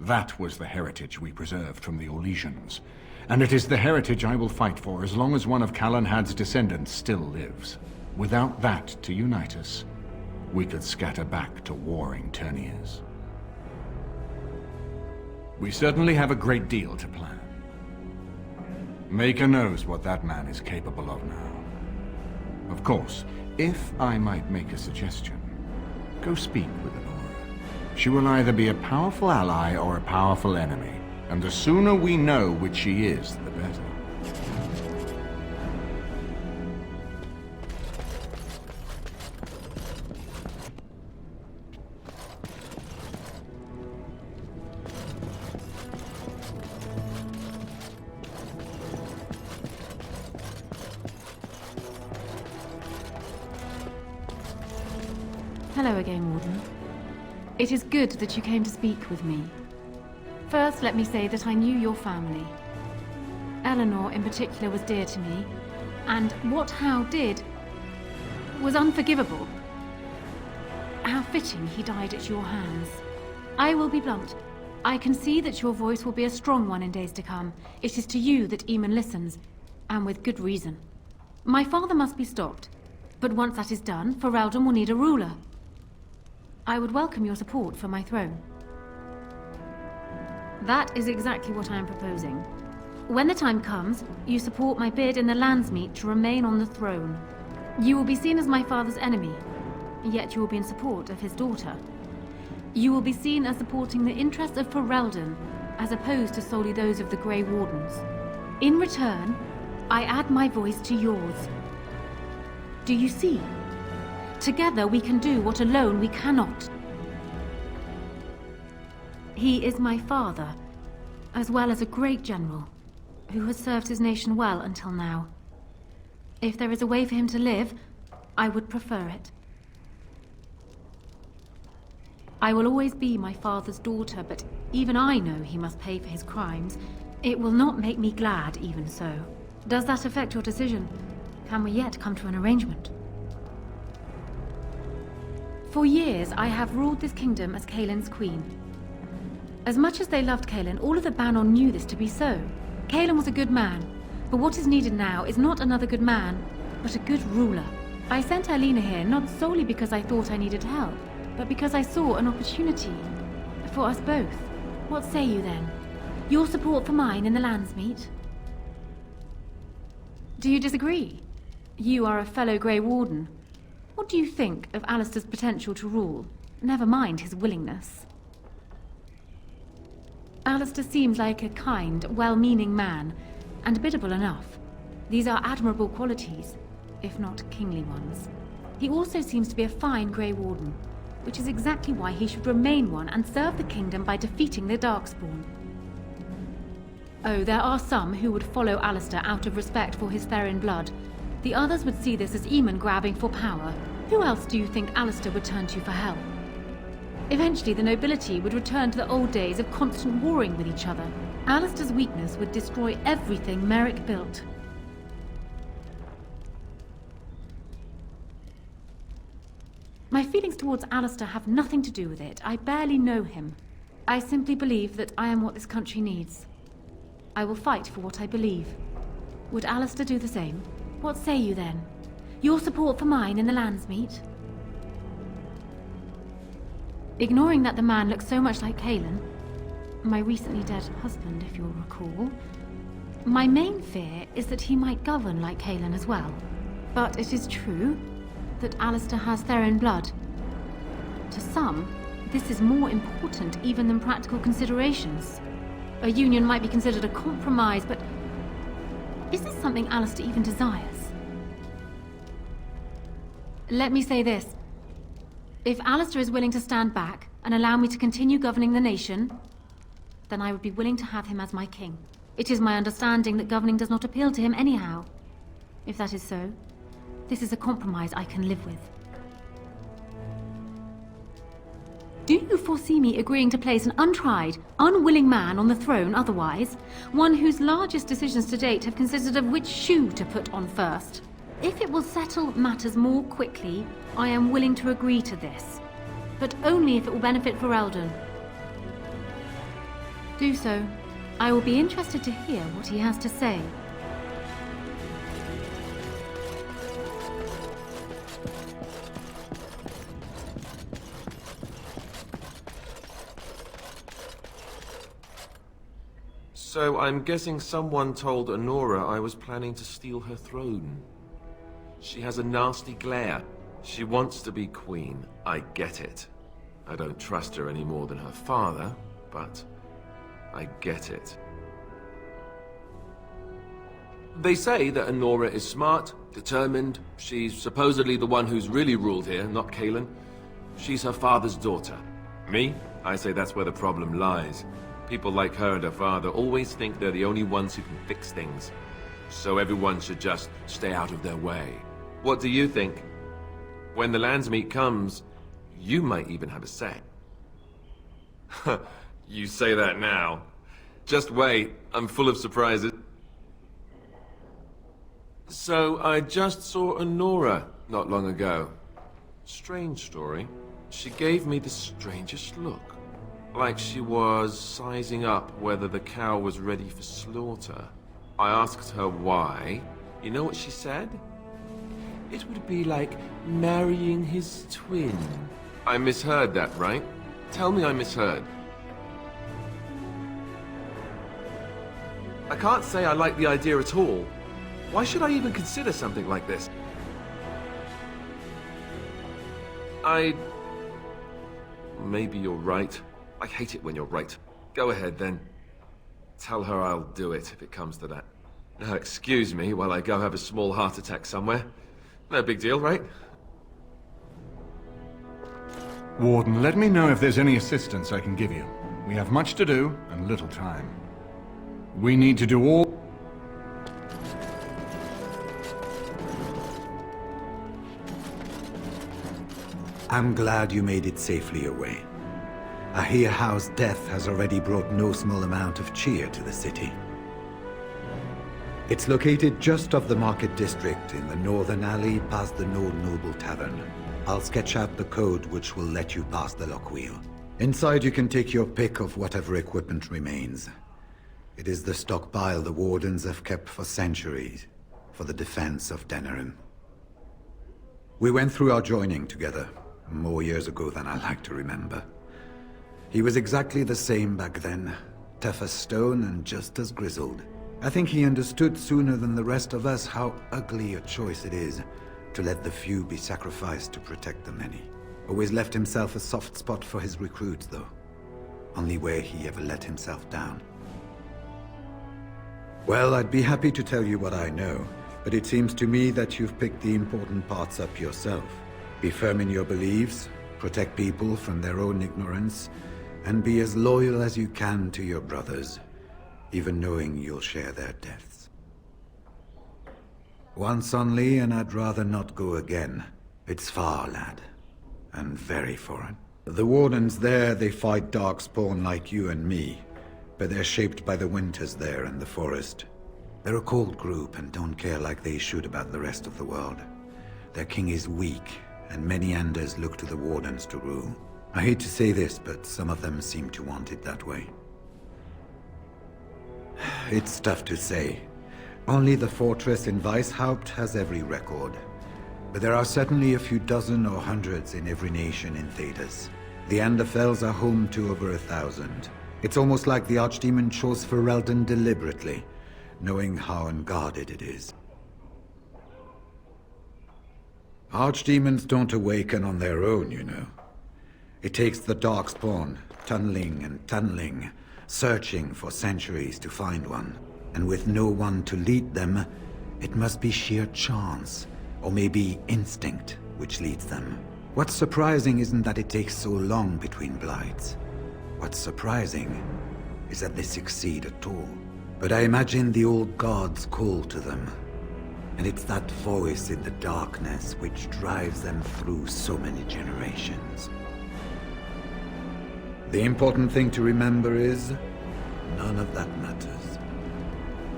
That was the heritage we preserved from the Orlesians. And it is the heritage I will fight for as long as one of Calenhad's descendants still lives. Without that to unite us, we could scatter back to warring Terniers. We certainly have a great deal to plan. Maker knows what that man is capable of now. Of course, if I might make a suggestion, go speak with Honora. She will either be a powerful ally or a powerful enemy, and the sooner we know which she is, the better. Hello again, Warden. It is good that you came to speak with me. First, let me say that I knew your family. Eleanor, in particular, was dear to me, and what Hal did was unforgivable. How fitting he died at your hands. I will be blunt. I can see that your voice will be a strong one in days to come. It is to you that Eamon listens, and with good reason. My father must be stopped, but once that is done, Ferelden will need a ruler. I would welcome your support for my throne. That is exactly what I am proposing. When the time comes, you support my bid in the Landsmeet to remain on the throne. You will be seen as my father's enemy, yet you will be in support of his daughter. You will be seen as supporting the interests of Ferelden, as opposed to solely those of the Grey Wardens. In return, I add my voice to yours. Do you see? Together we can do what alone we cannot. He is my father, as well as a great general, who has served his nation well until now. If there is a way for him to live, I would prefer it. I will always be my father's daughter, but even I know he must pay for his crimes. It will not make me glad, even so. Does that affect your decision? Can we yet come to an arrangement? For years, I have ruled this kingdom as Caelan's queen. As much as they loved Caelan, all of the Banon knew this to be so. Caelan was a good man, but what is needed now is not another good man, but a good ruler. I sent Alina here not solely because I thought I needed help, but because I saw an opportunity for us both. What say you then? Your support for mine in the Landsmeet? Do you disagree? You are a fellow Grey Warden. What do you think of Alistair's potential to rule? Never mind his willingness. Alistair seems like a kind, well-meaning man, and biddable enough. These are admirable qualities, if not kingly ones. He also seems to be a fine Grey Warden, which is exactly why he should remain one and serve the kingdom by defeating the Darkspawn. Oh, there are some who would follow Alistair out of respect for his Therin blood. The others would see this as Eamon grabbing for power. Who else do you think Alistair would turn to for help? Eventually, the nobility would return to the old days of constant warring with each other. Alistair's weakness would destroy everything Merrick built. My feelings towards Alistair have nothing to do with it. I barely know him. I simply believe that I am what this country needs. I will fight for what I believe. Would Alistair do the same? What say you then? Your support for mine in the Landsmeet? Ignoring that the man looks so much like Cailan, my recently dead husband, if you'll recall, my main fear is that he might govern like Cailan as well. But it is true that Alistair has Therin blood. To some, this is more important even than practical considerations. A union might be considered a compromise, but is this something Alistair even desires? Let me say this. If Alistair is willing to stand back and allow me to continue governing the nation, then I would be willing to have him as my king. It is my understanding that governing does not appeal to him anyhow. If that is so, this is a compromise I can live with. Do you foresee me agreeing to place an untried, unwilling man on the throne otherwise? One whose largest decisions to date have consisted of which shoe to put on first? If it will settle matters more quickly, I am willing to agree to this. But only if it will benefit Ferelden. Do so. I will be interested to hear what he has to say. So I'm guessing someone told Honora I was planning to steal her throne. She has a nasty glare. She wants to be queen. I get it. I don't trust her any more than her father, but I get it. They say that Honora is smart, determined. She's supposedly the one who's really ruled here, not Cailan. She's her father's daughter. Me? I say that's where the problem lies. People like her and her father always think they're the only ones who can fix things. So everyone should just stay out of their way. What do you think? When the Landsmeet comes, you might even have a say. You say that now. Just wait, I'm full of surprises. So, I just saw Honora not long ago. Strange story. She gave me the strangest look. Like she was sizing up whether the cow was ready for slaughter. I asked her why. You know what she said? It would be like marrying his twin. I misheard that, right? Tell me I misheard. I can't say I like the idea at all. Why should I even consider something like this? Maybe you're right. I hate it when you're right. Go ahead, then. Tell her I'll do it if it comes to that. Now, excuse me while I go have a small heart attack somewhere. No big deal, right? Warden, let me know if there's any assistance I can give you. We have much to do and little time. We need to do all... I'm glad you made it safely away. I hear Howe's death has already brought no small amount of cheer to the city. It's located just off the Market District in the northern alley past the Nord Noble Tavern. I'll sketch out the code which will let you pass the lock wheel. Inside you can take your pick of whatever equipment remains. It is the stockpile the Wardens have kept for centuries, for the defense of Denerim. We went through our joining together, more years ago than I like to remember. He was exactly the same back then, tough as stone and just as grizzled. I think he understood sooner than the rest of us how ugly a choice it is to let the few be sacrificed to protect the many. Always left himself a soft spot for his recruits, though. Only where he ever let himself down. Well, I'd be happy to tell you what I know, but it seems to me that you've picked the important parts up yourself. Be firm in your beliefs, protect people from their own ignorance, and be as loyal as you can to your brothers, even knowing you'll share their deaths. Once only, and I'd rather not go again. It's far, lad, and very foreign. The Wardens there, they fight Darkspawn like you and me, but they're shaped by the winters there in the forest. They're a cold group and don't care like they should about the rest of the world. Their king is weak, and many Anders look to the Wardens to rule. I hate to say this, but some of them seem to want it that way. It's tough to say. Only the fortress in Weishaupt has every record. But there are certainly a few dozen or hundreds in every nation in Thedas. The Anderfells are home to over 1,000. It's almost like the Archdemon chose Ferelden deliberately, knowing how unguarded it is. Archdemons don't awaken on their own, you know. It takes the Darkspawn, tunneling and tunneling, searching for centuries to find one. And with no one to lead them, it must be sheer chance, or maybe instinct, which leads them. What's surprising isn't that it takes so long between blights. What's surprising is that they succeed at all. But I imagine the old gods call to them. And it's that voice in the darkness which drives them through so many generations. The important thing to remember is, none of that matters.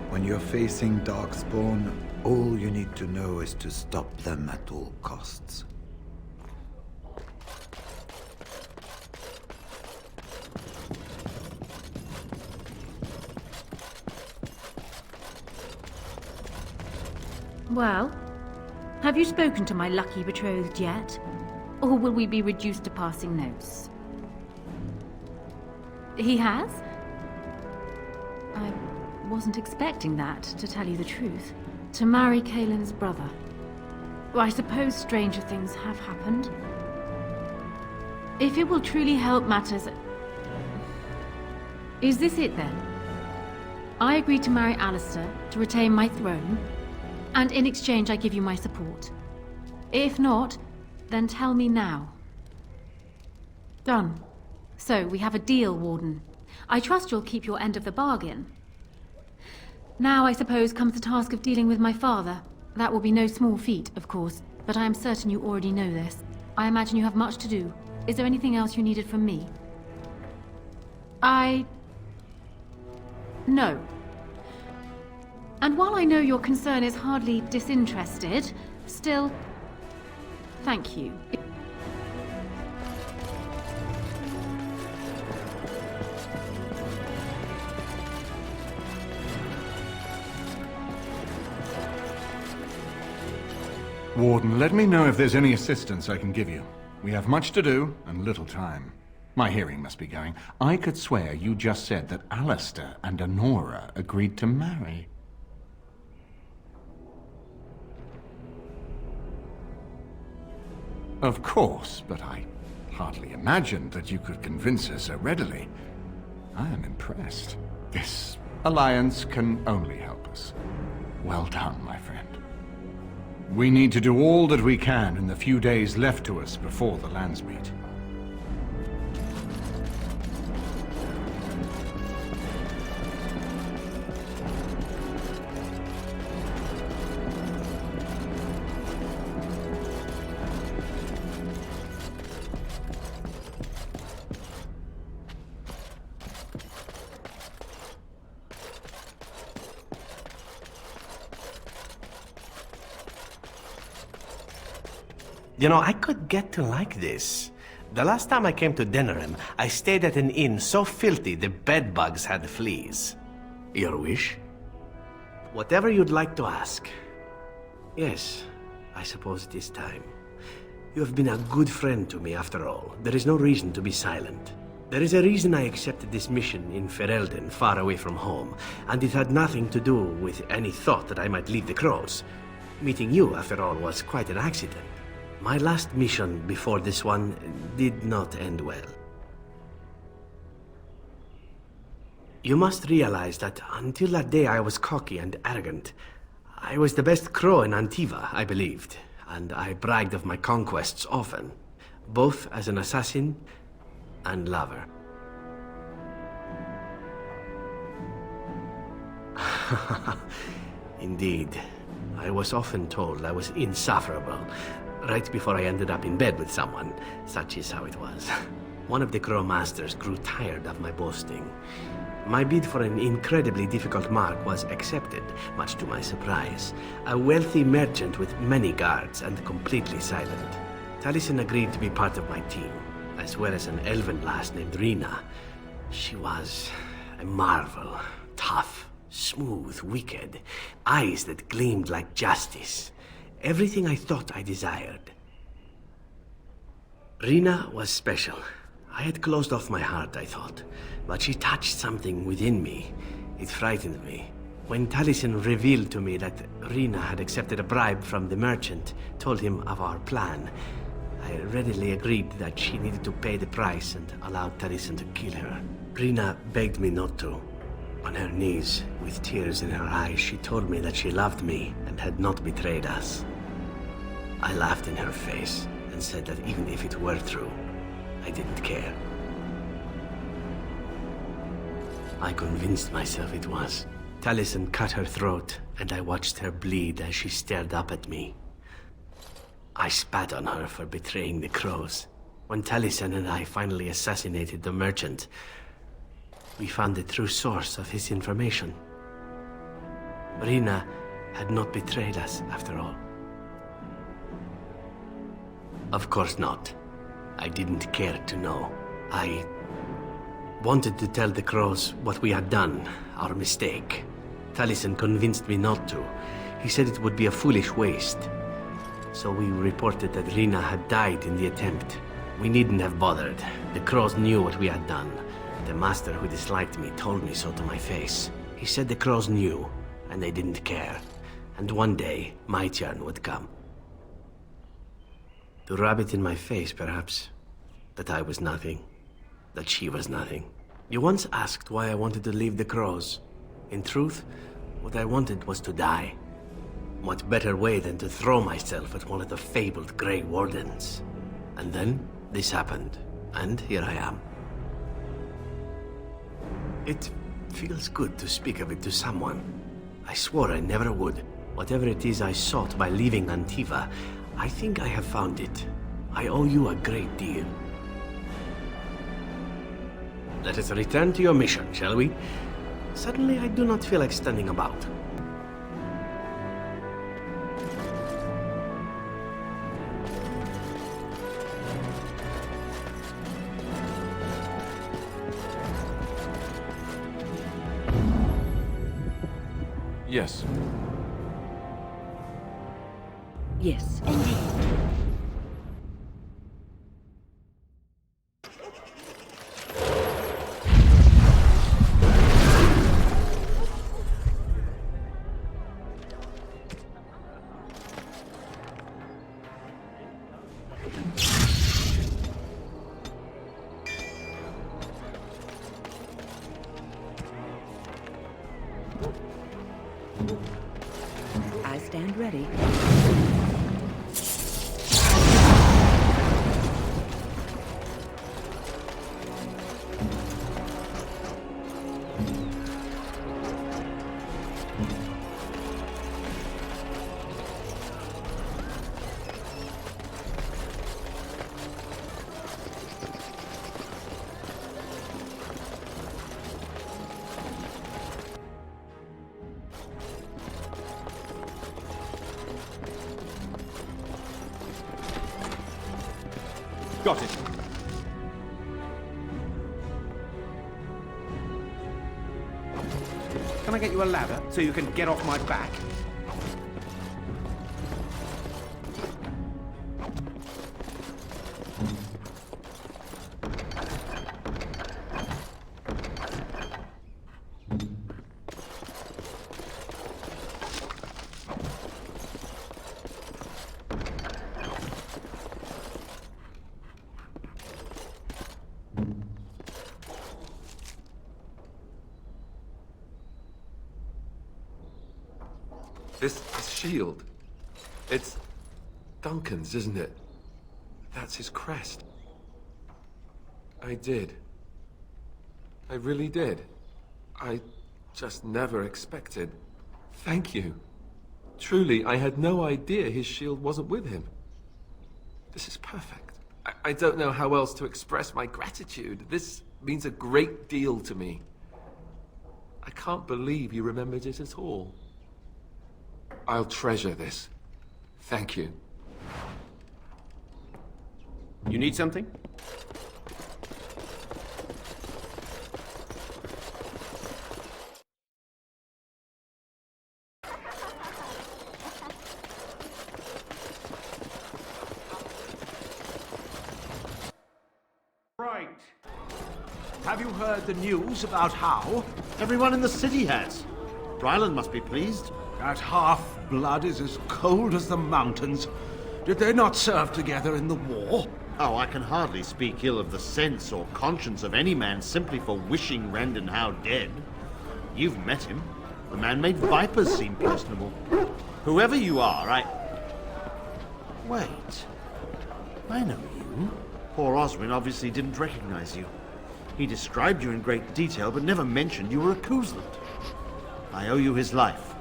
When you're facing Darkspawn, all you need to know is to stop them at all costs. Well, have you spoken to my lucky betrothed yet? Or will we be reduced to passing notes? He has? I wasn't expecting that, to tell you the truth. To marry Kaelin's brother. Well, I suppose stranger things have happened. If it will truly help matters... Is this it then? I agree to marry Alistair, to retain my throne, and in exchange I give you my support. If not, then tell me now. Done. So, we have a deal, Warden. I trust you'll keep your end of the bargain. Now, I suppose, comes the task of dealing with my father. That will be no small feat, of course, but I am certain you already know this. I imagine you have much to do. Is there anything else you needed from me? No. And while I know your concern is hardly disinterested, still, thank you. Warden, let me know if there's any assistance I can give you. We have much to do and little time. My hearing must be going. I could swear you just said that Alistair and Honora agreed to marry. Of course, but I hardly imagined that you could convince her so readily. I am impressed. This alliance can only help us. Well done, my friend. We need to do all that we can in the few days left to us before the Landsmeet. You know, I could get to like this. The last time I came to Denerim, I stayed at an inn so filthy the bedbugs had fleas. Your wish? Whatever you'd like to ask. Yes, I suppose it is time. You have been a good friend to me after all. There is no reason to be silent. There is a reason I accepted this mission in Ferelden, far away from home, and it had nothing to do with any thought that I might leave the Crows. Meeting you, after all, was quite an accident. My last mission before this one did not end well. You must realize that until that day I was cocky and arrogant. I was the best crow in Antiva, I believed, and I bragged of my conquests often, both as an assassin and lover. Indeed, I was often told I was insufferable, right before I ended up in bed with someone. Such is how it was. One of the Crow Masters grew tired of my boasting. My bid for an incredibly difficult mark was accepted, much to my surprise. A wealthy merchant with many guards and completely silent. Taliesin agreed to be part of my team. as well as an elven lass named Rina. She was a marvel. Tough, smooth, wicked. Eyes that gleamed like justice. Everything I thought I desired. Rina was special. I had closed off my heart, I thought. But she touched something within me. It frightened me. When Taliesin revealed to me that Rina had accepted a bribe from the merchant, told him of our plan, I readily agreed that she needed to pay the price and allowed Taliesin to kill her. Rina begged me not to. On her knees, with tears in her eyes, she told me that she loved me and had not betrayed us. I laughed in her face and said that even if it were true, I didn't care. I convinced myself it was. Taliesin cut her throat, and I watched her bleed as she stared up at me. I spat on her for betraying the crows. When Taliesin and I finally assassinated the merchant, we found the true source of his information. Rina had not betrayed us, after all. Of course not. I didn't care to know. I wanted to tell the crows what we had done, our mistake. Taliesin convinced me not to. He said it would be a foolish waste. So we reported that Rina had died in the attempt. We needn't have bothered. The crows knew what we had done. The master who disliked me told me so to my face. He said the crows knew, and they didn't care. And one day, my turn would come. To rub it in my face, perhaps. That I was nothing. That she was nothing. You once asked why I wanted to leave the crows. In truth, what I wanted was to die. What better way than to throw myself at one of the fabled Grey Wardens? And then, this happened. And here I am. It feels good to speak of it to someone. I swore I never would. Whatever it is I sought by leaving Antiva, I think I have found it. I owe you a great deal. Let us return to your mission, shall we? Suddenly, I do not feel like standing about. Yes. Yes, indeed. I stand ready. Got it. Can I get you a ladder so you can get off my back? This shield. It's Duncan's, isn't it? That's his crest. I did. I really did. I just never expected. Thank you. Truly, I had no idea his shield wasn't with him. This is perfect. I don't know how else to express my gratitude. This means a great deal to me. I can't believe you remembered it at all. I'll treasure this. Thank you. You need something? Have you heard the news about Howe? Everyone in the city has. Ryland must be pleased. That half-blood is as cold as the mountains. Did they not serve together in the war? Oh, I can hardly speak ill of the sense or conscience of any man simply for wishing Rendon Howe dead. You've met him. The man made vipers seem personable. Whoever you are, Wait. I know you. Poor Oswin obviously didn't recognize you. He described you in great detail, but never mentioned you were a Koosland. I owe you his life.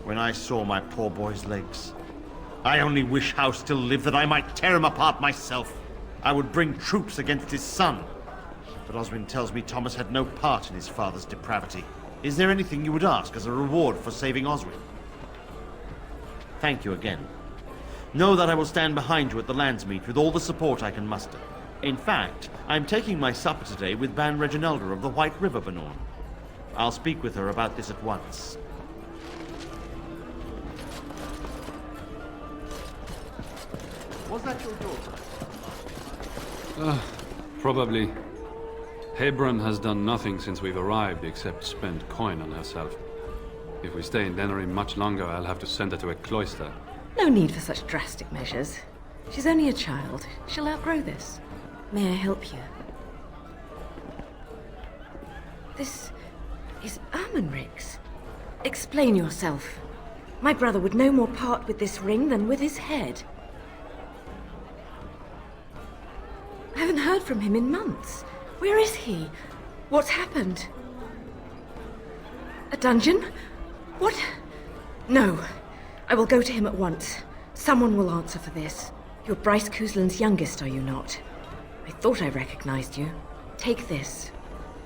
When I saw my poor boy's legs, I only wish Howe still lived that I might tear him apart myself. I would bring troops against his son. But Oswin tells me Thomas had no part in his father's depravity. Is there anything you would ask as a reward for saving Oswin? Thank you again. Know that I will stand behind you at the Landsmeet with all the support I can muster. In fact, I'm taking my supper today with Ban Reginalda of the White River Banorn. I'll speak with her about this at once. Was that your daughter? Probably. Hebron has done nothing since we've arrived except spend coin on herself. If we stay in Denerim much longer, I'll have to send her to a cloister. No need for such drastic measures. She's only a child. She'll outgrow this. May I help you? This is Ermenric's. Explain yourself. My brother would no more part with this ring than with his head. I haven't heard from him in months. Where is he? What's happened? A dungeon? What? No. I will go to him at once. Someone will answer for this. You're Bryce Koosland's youngest, are you not? I thought I recognized you. Take this.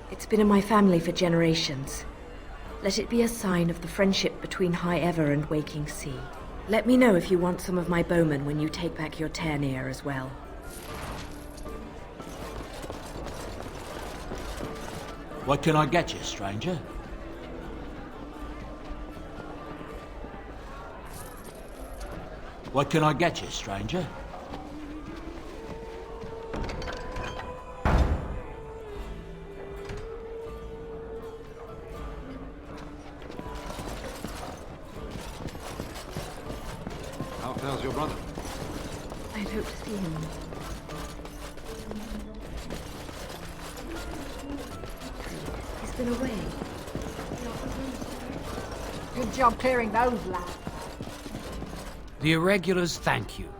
It's been in my family for generations. Let it be a sign of the friendship between High Ever and Waking Sea. Let me know if you want some of my bowmen when you take back your Tairneer as well. What can I get you, stranger? What can I get you, stranger? How fares your brother? I'd hope to see him. He's been away. Good job clearing those, lad. The Irregulars thank you.